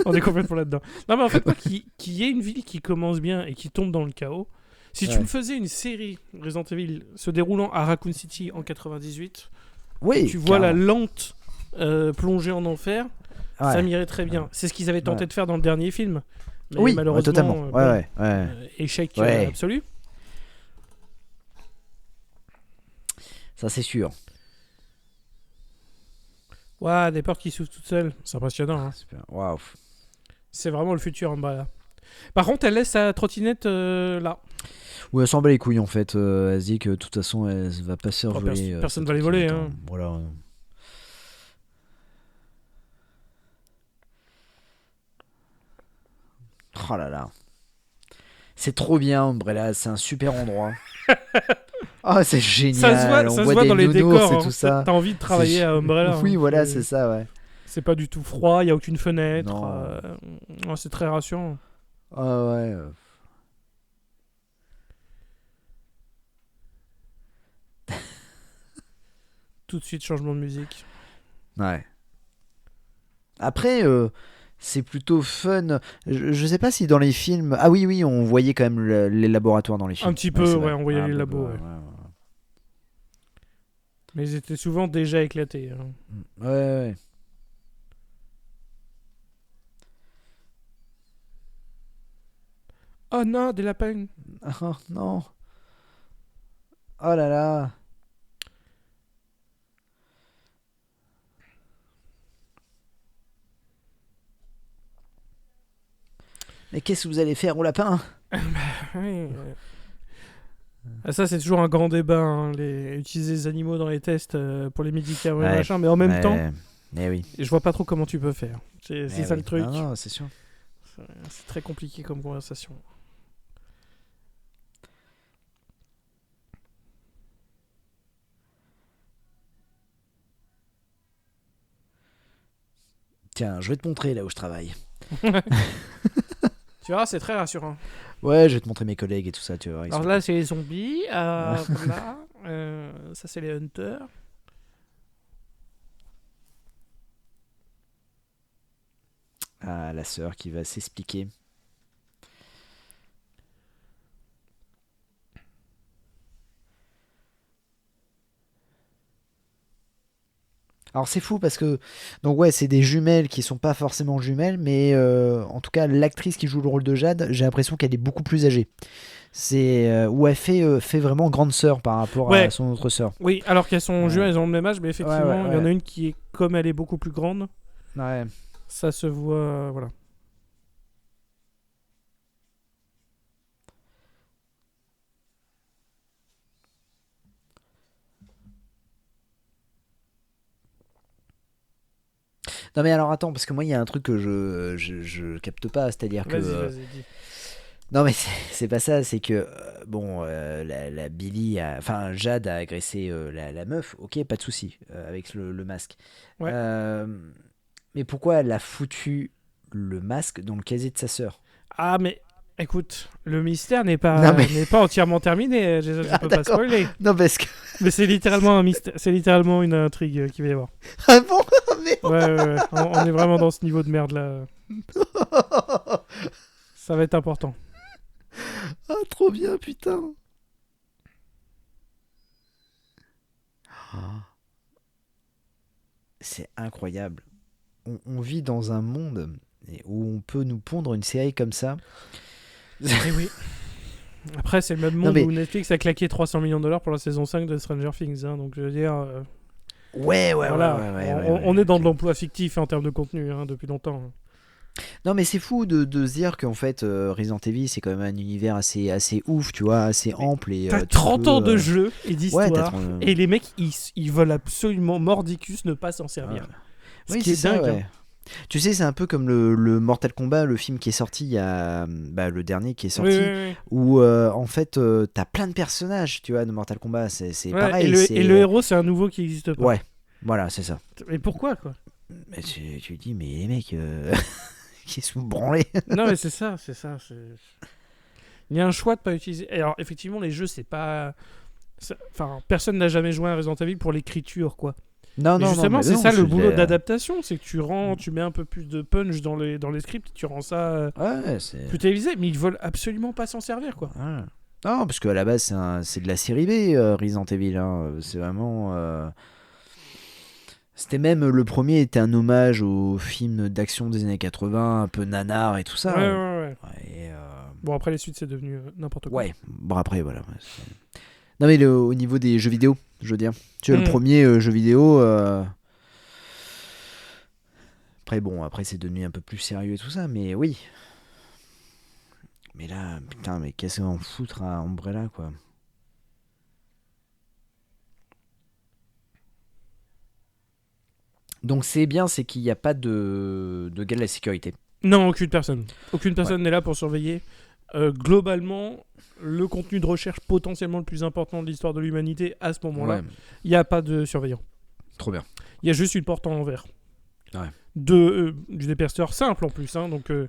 On est complètement là-dedans. Non, mais en fait, moi qui y ait une ville qui commence bien et qui tombe dans le chaos, si tu Ouais. me faisais une série Resident Evil se déroulant à Raccoon City en 98, Oui, et tu vois la carrément. lente plongée en enfer, ça Ouais. m'irait très bien. C'est ce qu'ils avaient tenté Ouais. de faire dans le dernier film. Mais Oui, ouais, malheureusement, totalement. bon, Ouais, ouais. échec Ouais. absolu. Ça, c'est sûr. Ouah, des portes qui s'ouvrent toutes seules. C'est impressionnant. Hein. Super. Waouh. C'est vraiment le futur Umbrella. Par contre, elle laisse sa trottinette là. Ouais, elle s'en bat les couilles en fait. Elle se dit que de toute façon, elle va pas se faire Oh, voler. personne sa va les voler. trottinette, Hein. Voilà. Oh là là. C'est trop bien, Umbrella. C'est un super endroit. Oh, c'est génial. Ça se voit des dans les nounours décors. et tout ça. T'as envie de travailler à Umbrella. Oui, hein. voilà, c'est ça, ouais. C'est pas du tout froid, il y a aucune fenêtre. Non. Non, c'est très rassurant. Ah ouais. Tout de suite, changement de musique. Ouais. Après, c'est plutôt fun. Je sais pas si dans les films. Ah oui, oui, on voyait quand même les laboratoires dans les films. Un petit peu, c'est ouais, vrai. on voyait Un les peu, labos, ouais. Mais ils étaient souvent déjà éclatés. Hein. Ouais, ouais. Oh non, des lapins. Oh non. Oh là là. Mais qu'est-ce que vous allez faire au lapin? Oui, ah, ça, c'est toujours un grand débat. Hein, utiliser les animaux dans les tests pour les médicaments et Ouais. machin. Mais en même temps, Eh oui. je vois pas trop comment tu peux faire. C'est ça le truc. Non, non, c'est sûr. C'est très compliqué comme conversation. Tiens, je vais te montrer là où je travaille. Tu vois, c'est très rassurant. Ouais, je vais te montrer mes collègues et tout ça, tu vois. Alors là, c'est les zombies. Voilà. Ça, c'est les hunters. Ah, la sœur qui va s'expliquer. Alors c'est fou parce que donc ouais c'est des jumelles qui sont pas forcément jumelles mais en tout cas l'actrice qui joue le rôle de Jade j'ai l'impression qu'elle est beaucoup plus âgée. C'est où elle fait vraiment grande sœur par rapport à son autre sœur. Oui, alors qu'elles sont jeunes, elles ont le même âge, mais effectivement, il y en a une qui est comme elle est beaucoup plus grande. Ouais. Ça se voit, voilà. Non mais alors attends parce que moi il y a un truc que je capte pas, c'est-à-dire que Vas-y, dis. non mais c'est pas ça, c'est que bon la Billy enfin Jade a agressé la meuf, ok pas de souci avec le masque. Ouais. Mais pourquoi elle a foutu le masque dans le casier de sa sœur? Ah mais écoute, le mystère n'est pas entièrement terminé. Je peux pas spoiler. Non parce que mais c'est littéralement un mystère, c'est littéralement une intrigue qu'il va y avoir. ah bon mais... Ouais. On est vraiment dans ce niveau de merde là. Ça va être important. Ah trop bien putain. C'est incroyable. On vit dans un monde où on peut nous pondre une série comme ça. Eh oui. Après, c'est le même monde où Netflix a claqué 300 millions de dollars pour la saison 5 de Stranger Things. Hein, donc, je veux dire... On est dans de l'emploi fictif en termes de contenu depuis longtemps. Non, mais c'est fou de se dire qu'en fait, Resident Evil, c'est quand même un univers assez ouf, tu vois, assez ample. Et, t'as 30 ans de jeu et d'histoire, et les mecs, ils veulent absolument mordicus ne pas s'en servir. Ce qui est dingue. Ouais. Tu sais, c'est un peu comme le Mortal Kombat, le film qui est sorti il y a. Le dernier qui est sorti, où en fait, t'as plein de personnages, tu vois, de Mortal Kombat. C'est pareil. Et le héros, c'est un nouveau qui n'existe pas. Ouais, voilà, c'est ça. Mais pourquoi, quoi? Mais tu dis, mais les mecs. Qui se font branler. Non, mais c'est ça. Il y a un choix de pas utiliser. Alors, effectivement, les jeux, c'est pas. Enfin, personne n'a jamais joué à Resident Evil pour l'écriture, quoi. Non, justement, c'est ça le boulot d'adaptation, c'est que tu mets un peu plus de punch dans les scripts, tu rends ça plus télévisé, mais ils veulent absolument pas s'en servir, quoi. Ouais. Non, parce qu'à la base, c'est de la série B, Resident Evil. Hein. C'est vraiment. C'était même le premier était un hommage au film d'action des années 80, un peu nanar et tout ça. Ouais. Bon, après les suites, c'est devenu n'importe quoi. Ouais, bon après, voilà. Non, mais au niveau des jeux vidéo, je veux dire. Tu vois, le premier jeu vidéo. Après, c'est devenu un peu plus sérieux et tout ça, mais oui. Mais là, putain, mais qu'est-ce qu'on foutre à Umbrella, quoi. Donc c'est bien, c'est qu'il n'y a pas de gars de la sécurité. Non, aucune personne. Aucune personne n'est là pour surveiller. globalement, le contenu de recherche potentiellement le plus important de l'histoire de l'humanité à ce moment-là. Il n'y a pas de surveillant. Trop bien. Il y a juste une porte en verre. Ouais. Du déperceur simple en plus. Hein, donc, tu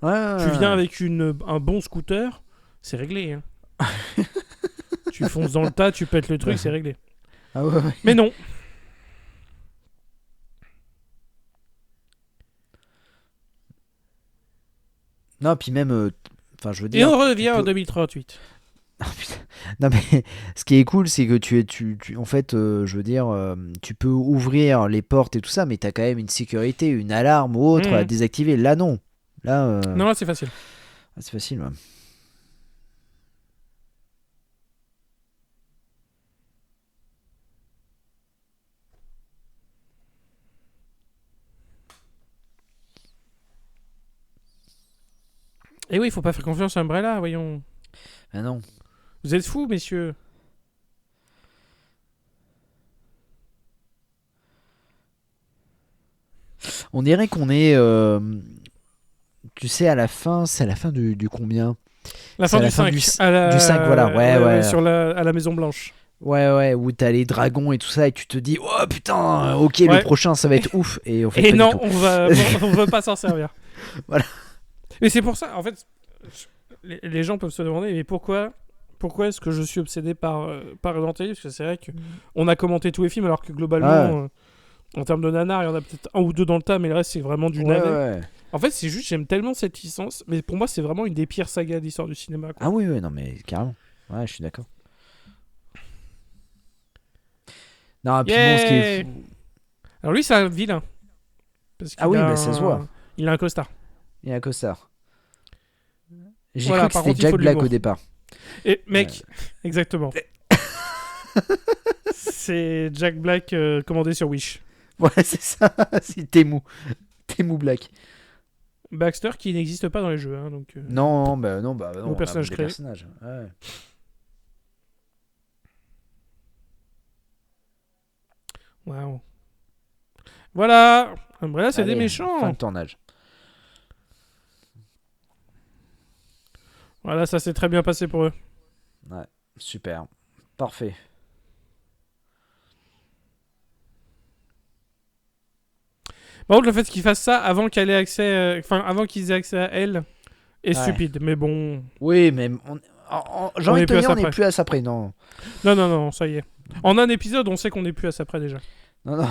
viens avec un bon scooter, c'est réglé. Hein. Tu fonces dans le tas, tu pètes le truc, c'est réglé. Ah ouais. Mais non. Non, puis même... je veux Et dire... on revient en 2038. Non mais ce qui est cool c'est que en fait je veux dire tu peux ouvrir les portes et tout ça mais t'as quand même une sécurité, une alarme ou autre à désactiver. Là non. Là non, là c'est facile. C'est facile ouais. Et oui, il faut pas faire confiance à Umbrella, voyons. Ah non. Vous êtes fous, messieurs. On dirait qu'on est tu sais à la fin, c'est à la fin du combien? La fin du 5. Du 5 voilà, ouais. À la Maison Blanche. Ouais, où t'as les dragons et tout ça et tu te dis oh putain, ok le prochain ça va être ouf et au fait et pas non, du tout. on veut pas s'en servir. Voilà. Mais c'est pour ça, en fait, les gens peuvent se demander mais pourquoi est-ce que je suis obsédé par Resident Evil, parce que c'est vrai que on a commenté tous les films alors que globalement en termes de nanar il y en a peut-être un ou deux dans le tas mais le reste c'est vraiment du navet. Ouais. En fait c'est juste j'aime tellement cette licence mais pour moi c'est vraiment une des pires sagas de l'histoire du cinéma quoi. Ah oui non mais carrément ouais je suis d'accord. Non puis bon ce qui est fou... Alors lui c'est un vilain parce qu'il bah ça se voit. Il a un costard. Il a un costard. J'ai cru que c'était Jack Black au départ. Et mec, exactement. C'est Jack Black commandé sur Wish. Ouais, c'est ça. C'est Temu Black. Baxter qui n'existe pas dans les jeux. Hein, donc, non. Mon personnage créé. Ouais. Waouh. Voilà. Umbrella, c'est des méchants. Fin de tournage. Voilà, ça s'est très bien passé pour eux. Ouais, super. Parfait. Par contre, le fait qu'ils fassent ça avant qu'elle ait accès, avant qu'ils aient accès à elle, est stupide. Mais bon. Oui, mais j'ai envie de te dire, on n'est plus à ça près, non. Non, ça y est. En un épisode, on sait qu'on n'est plus à ça près déjà. Non.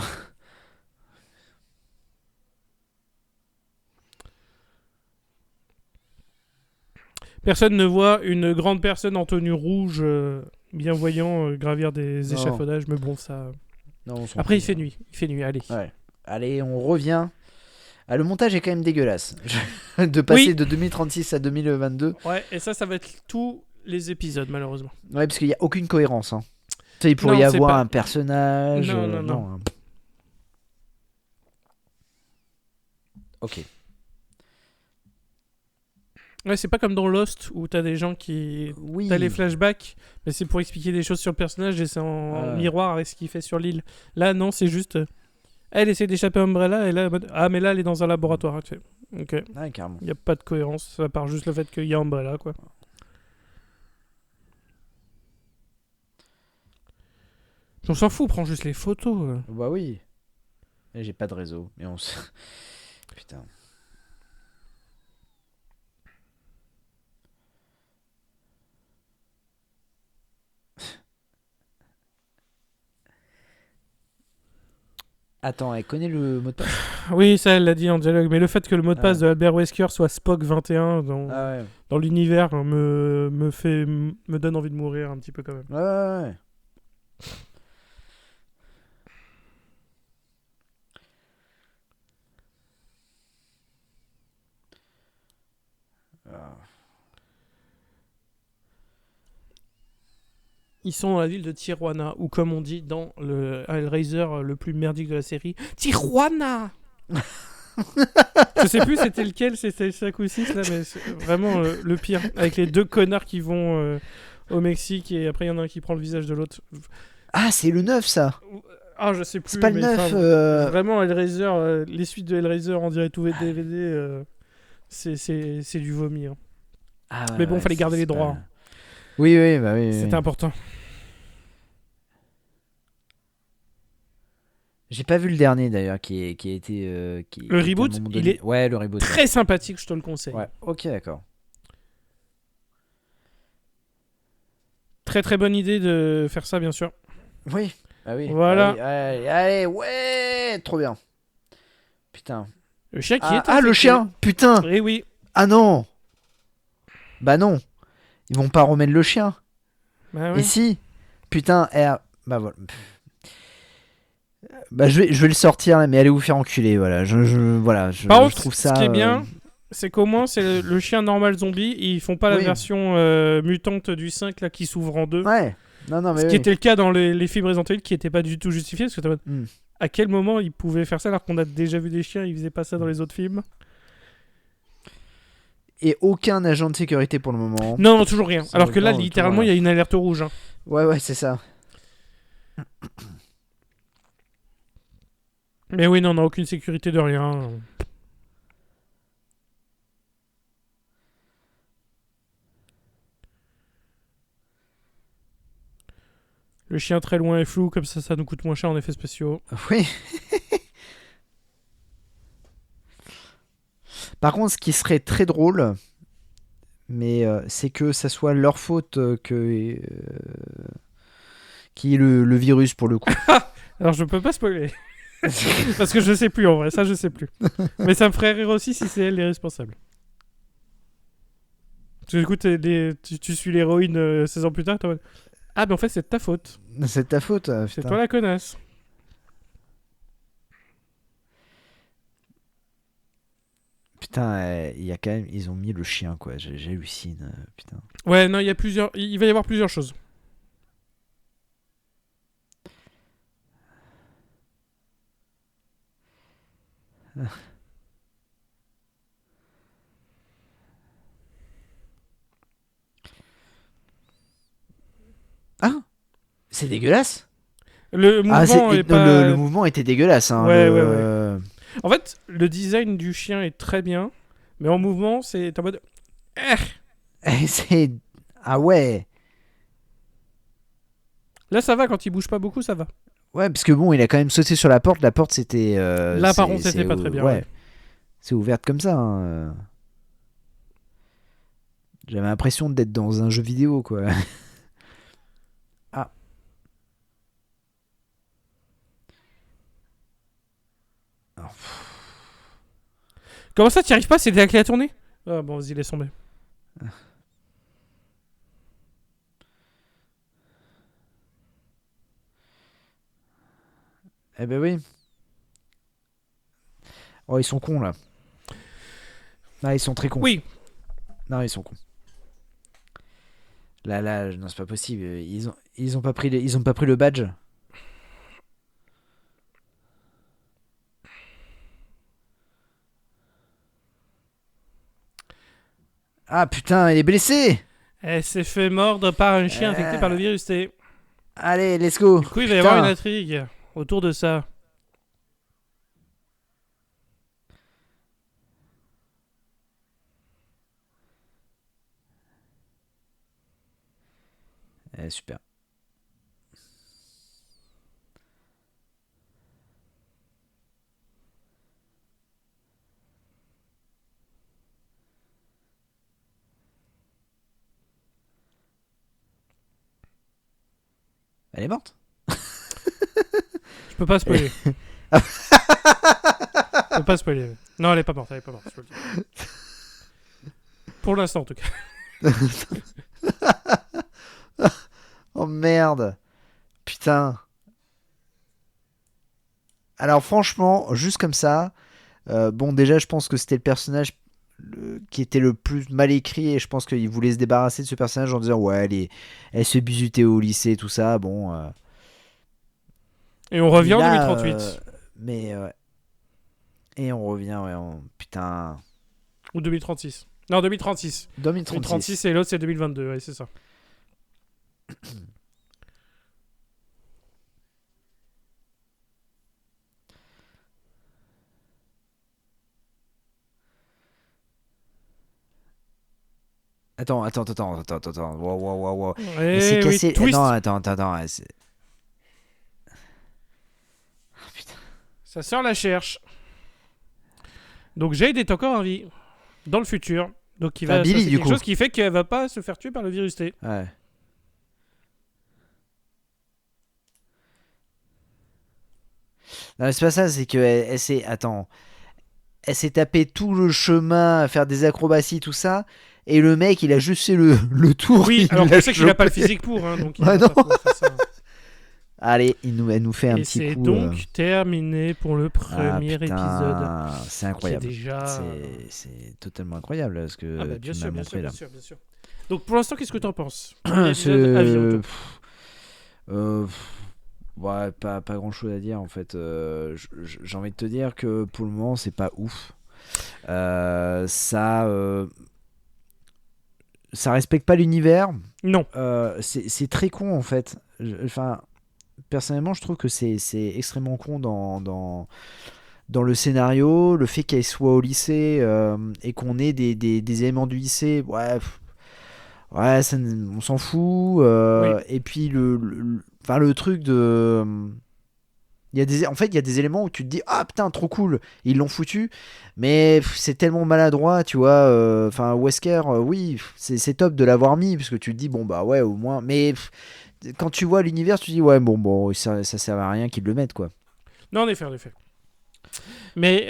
Personne ne voit une grande personne en tenue rouge, bien voyant, gravir des échafaudages, mais bon, ça. Non, après, il fait nuit, allez. Ouais. Allez, on revient. Ah, le montage est quand même dégueulasse. De passer de 2036 à 2022. Ouais, et ça va être tous les épisodes, malheureusement. Ouais, parce qu'il n'y a aucune cohérence. Hein. Tu sais, il pourrait y avoir un personnage. Non. Ok. Ouais, c'est pas comme dans Lost où t'as des gens qui. Oui. T'as les flashbacks, mais c'est pour expliquer des choses sur le personnage et c'est en miroir avec ce qu'il fait sur l'île. Là, non, c'est juste. Elle essaie d'échapper à Umbrella et là, mais là, elle est dans un laboratoire. Tu fais. Ok. Ouais, carrément. Il n'y a pas de cohérence, à part juste le fait qu'il y a Umbrella, quoi. On s'en fout, prends juste les photos. Bah oui. Et j'ai pas de réseau, mais on se. Putain. Attends, elle connaît le mot de passe? Oui, ça, elle l'a dit en dialogue. Mais le fait que le mot de passe de Albert Wesker soit Spock 21 dans l'univers me donne envie de mourir un petit peu quand même. Ouais. Ils sont dans la ville de Tijuana, ou comme on dit dans le Hellraiser le plus merdique de la série, Tijuana. Je sais plus c'était lequel, c'était le 5 ou 6 là, mais c'est vraiment le pire. Avec les deux connards qui vont au Mexique et après il y en a un qui prend le visage de l'autre. Ah, c'est le 9 ça. Ah, je sais plus. C'est pas le 9. Vraiment, Hellraiser, les suites de Hellraiser en direct ou DVD, c'est du vomi. Hein. Ah Mais bon, fallait garder les pas- droits. Oui, oui, bah oui. C'était oui. important. J'ai pas vu le dernier d'ailleurs qui a été. Le Qui était à un reboot, moment il donné. est Ouais, le reboot. très sympathique, je te le conseille. Ouais, ok, d'accord. Très très bonne idée de faire ça, bien sûr. Oui, bah oui. Bah Voilà. oui. Allez, allez, ouais, trop bien. Putain. Le chien qui est Ah, le infecté. chien, putain. Eh oui. Ah non. Bah non. Ils vont pas remettre le chien. Bah Et ouais. si. Putain, bah voilà. Bah je vais le sortir, mais allez vous faire enculer, voilà. Voilà, Par je contre, trouve ce ça. qui est bien, c'est qu'au moins, c'est le chien normal zombie. Et ils font pas la Oui. version mutante du 5 là, qui s'ouvre en deux. Ouais. Non, Ce mais qui oui. était le cas dans les films Resident Evil, qui était pas du tout justifié. Parce que t'es en mode, Hmm. à quel moment ils pouvaient faire ça alors qu'on a déjà vu des chiens, ils faisaient pas ça dans les autres films. Et aucun agent de sécurité pour le moment. Non, non, toujours rien. C'est Alors que là, toujours littéralement, il rien. y a une alerte rouge. Hein. Ouais, c'est ça. Mais oui, non, on n'a aucune sécurité de rien. Le chien très loin est flou, comme ça nous coûte moins cher en effets spéciaux. Oui. Par contre, ce qui serait très drôle, mais c'est que ça soit leur faute qu'il y ait le virus pour le coup. Alors je peux pas spoiler. Parce que je sais plus en vrai, ça je sais plus. Mais ça me ferait rire aussi si c'est elle les responsables. Parce que du coup, tu suis l'héroïne 16 ans plus tard, t'es en mode, ah, mais en fait, c'est de ta faute. C'est de ta faute. C'est Putain. toi la connasse. Putain, il y a quand même, ils ont mis le chien quoi. J'hallucine. Putain. Ouais, non, il y a plusieurs. Il va y avoir plusieurs choses. Ah, c'est dégueulasse. Le mouvement est pas. Le mouvement était dégueulasse. Hein, Ouais, ouais. En fait, le design du chien est très bien, mais en mouvement, c'est en mode. C'est ah ouais. Là, ça va, quand il bouge pas beaucoup, ça va. Ouais, parce que bon, il a quand même sauté sur la porte. La porte, c'était. Là, par contre, c'était pas très bien. Ouais. C'est ouverte comme ça. Hein. J'avais l'impression d'être dans un jeu vidéo, quoi. Ah. Alors, Comment ça, t'y arrives pas? C'est la clé à tourner? Ah bon, vas-y, laisse tomber. eh ben oui. Oh, ils sont cons là. Ah, ils sont très cons. Oui. Non, ils sont cons. Là, non, c'est pas possible. Ils ont pas pris ils ont pas pris le badge. Ah putain, il est blessé. Elle s'est fait mordre par un chien infecté par le virus T. Allez, let's go. Du coup, il va y avoir une intrigue autour de ça. Super. Elle est morte. Je peux pas spoiler. Je peux pas spoiler. Non, elle est pas morte, je te le dis. Pour l'instant, en tout cas. Oh merde. Putain. Alors franchement, juste comme ça, bon déjà je pense que c'était le personnage qui était le plus mal écrit et je pense qu'il voulait se débarrasser de ce personnage en disant ouais elle se bisutait au lycée tout ça bon. Et on revient en là, 2038. Mais et on revient putain. Ou 2036. Non, 2036. 2036. 2036 et l'autre c'est 2022, ouais, c'est ça. Attends. Wow. Mais Eh c'est oui, cassé. twist. Non, attends. Sa sœur la cherche. Donc Jade est encore en vie. Dans le futur. Donc il va Enfin, Billy, se passer du quelque coup. chose qui fait qu'elle va pas se faire tuer par le virus T. Ouais. Non, mais c'est pas ça, c'est que elle s'est. Attends. Elle s'est tapé tout le chemin à faire des acrobaties, tout ça. Et le mec, il a juste fait le tour. Oui, alors l'a on sait qu'il a pas le chopé. physique pour, hein, donc il Bah va non. pas pouvoir faire ça. Allez, elle nous fait un Et petit c'est coup. donc terminé pour le premier putain, épisode. c'est incroyable. Qui est déjà... C'est totalement incroyable ce que Ah bah, bien tu sûr, m'as montré là. bien sûr. Donc pour l'instant, qu'est-ce que t'en penses? Premier épisode, avis C'est- retour. Ouais, pas grand chose à dire en fait. J'ai envie de te dire que pour le moment, c'est pas ouf. Ça respecte pas l'univers. Non. C'est très con en fait. Enfin, personnellement, je trouve que c'est extrêmement con dans le scénario. Le fait qu'elle soit au lycée et qu'on ait des éléments du lycée, ouais, ouais, on s'en fout. Oui. Et puis enfin, le truc de. En fait, il y a des éléments où tu te dis ah putain trop cool, ils l'ont foutu, mais c'est tellement maladroit, tu vois. Enfin, Wesker, oui, c'est top de l'avoir mis parce que tu te dis bon bah ouais au moins, mais quand tu vois l'univers, tu te dis ouais bon ça sert à rien qu'ils le mettent quoi. Non, en effet. Mais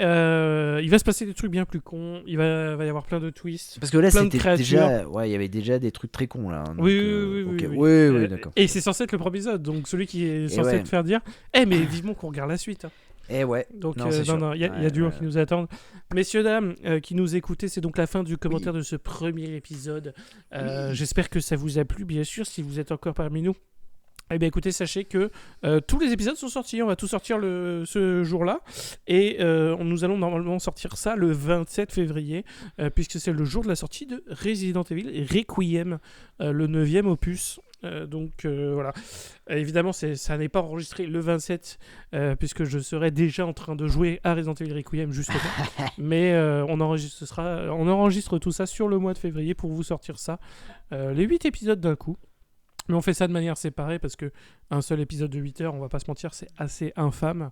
il va se passer des trucs bien plus cons. Il va y avoir plein de twists. Parce que là Plein de c'était créatures. déjà, ouais, il y avait déjà des trucs très cons là. Hein, donc, Oui, ok. oui. Oui, d'accord. Et c'est censé être le premier épisode, donc celui qui est censé ouais. te faire dire mais vivement qu'on regarde la suite. Hein. Et ouais. Donc, Non, c'est sûr. il y a du lourd qui nous attend. Messieurs, dames, qui nous écoutez, c'est donc la fin du commentaire de ce premier épisode. J'espère que ça vous a plu, bien sûr, si vous êtes encore parmi nous. Eh bien écoutez, sachez que tous les épisodes sont sortis, on va tout sortir ce jour-là, et nous allons normalement sortir ça le 27 février, puisque c'est le jour de la sortie de Resident Evil Requiem, le 9e opus. Donc voilà, évidemment ça n'est pas enregistré le 27 puisque je serai déjà en train de jouer à Resident Evil Requiem juste là, mais on enregistre tout ça sur le mois de février pour vous sortir ça, les 8 épisodes d'un coup. Mais on fait ça de manière séparée parce que un seul épisode de 8 heures, on va pas se mentir, c'est assez infâme.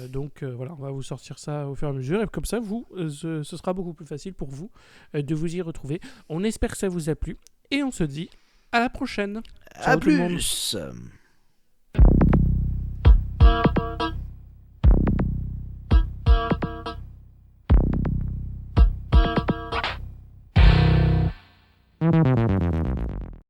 Donc voilà, on va vous sortir ça au fur et à mesure. Et comme ça, ce sera beaucoup plus facile pour vous de vous y retrouver. On espère que ça vous a plu. Et on se dit à la prochaine. Ciao À tout le monde. plus.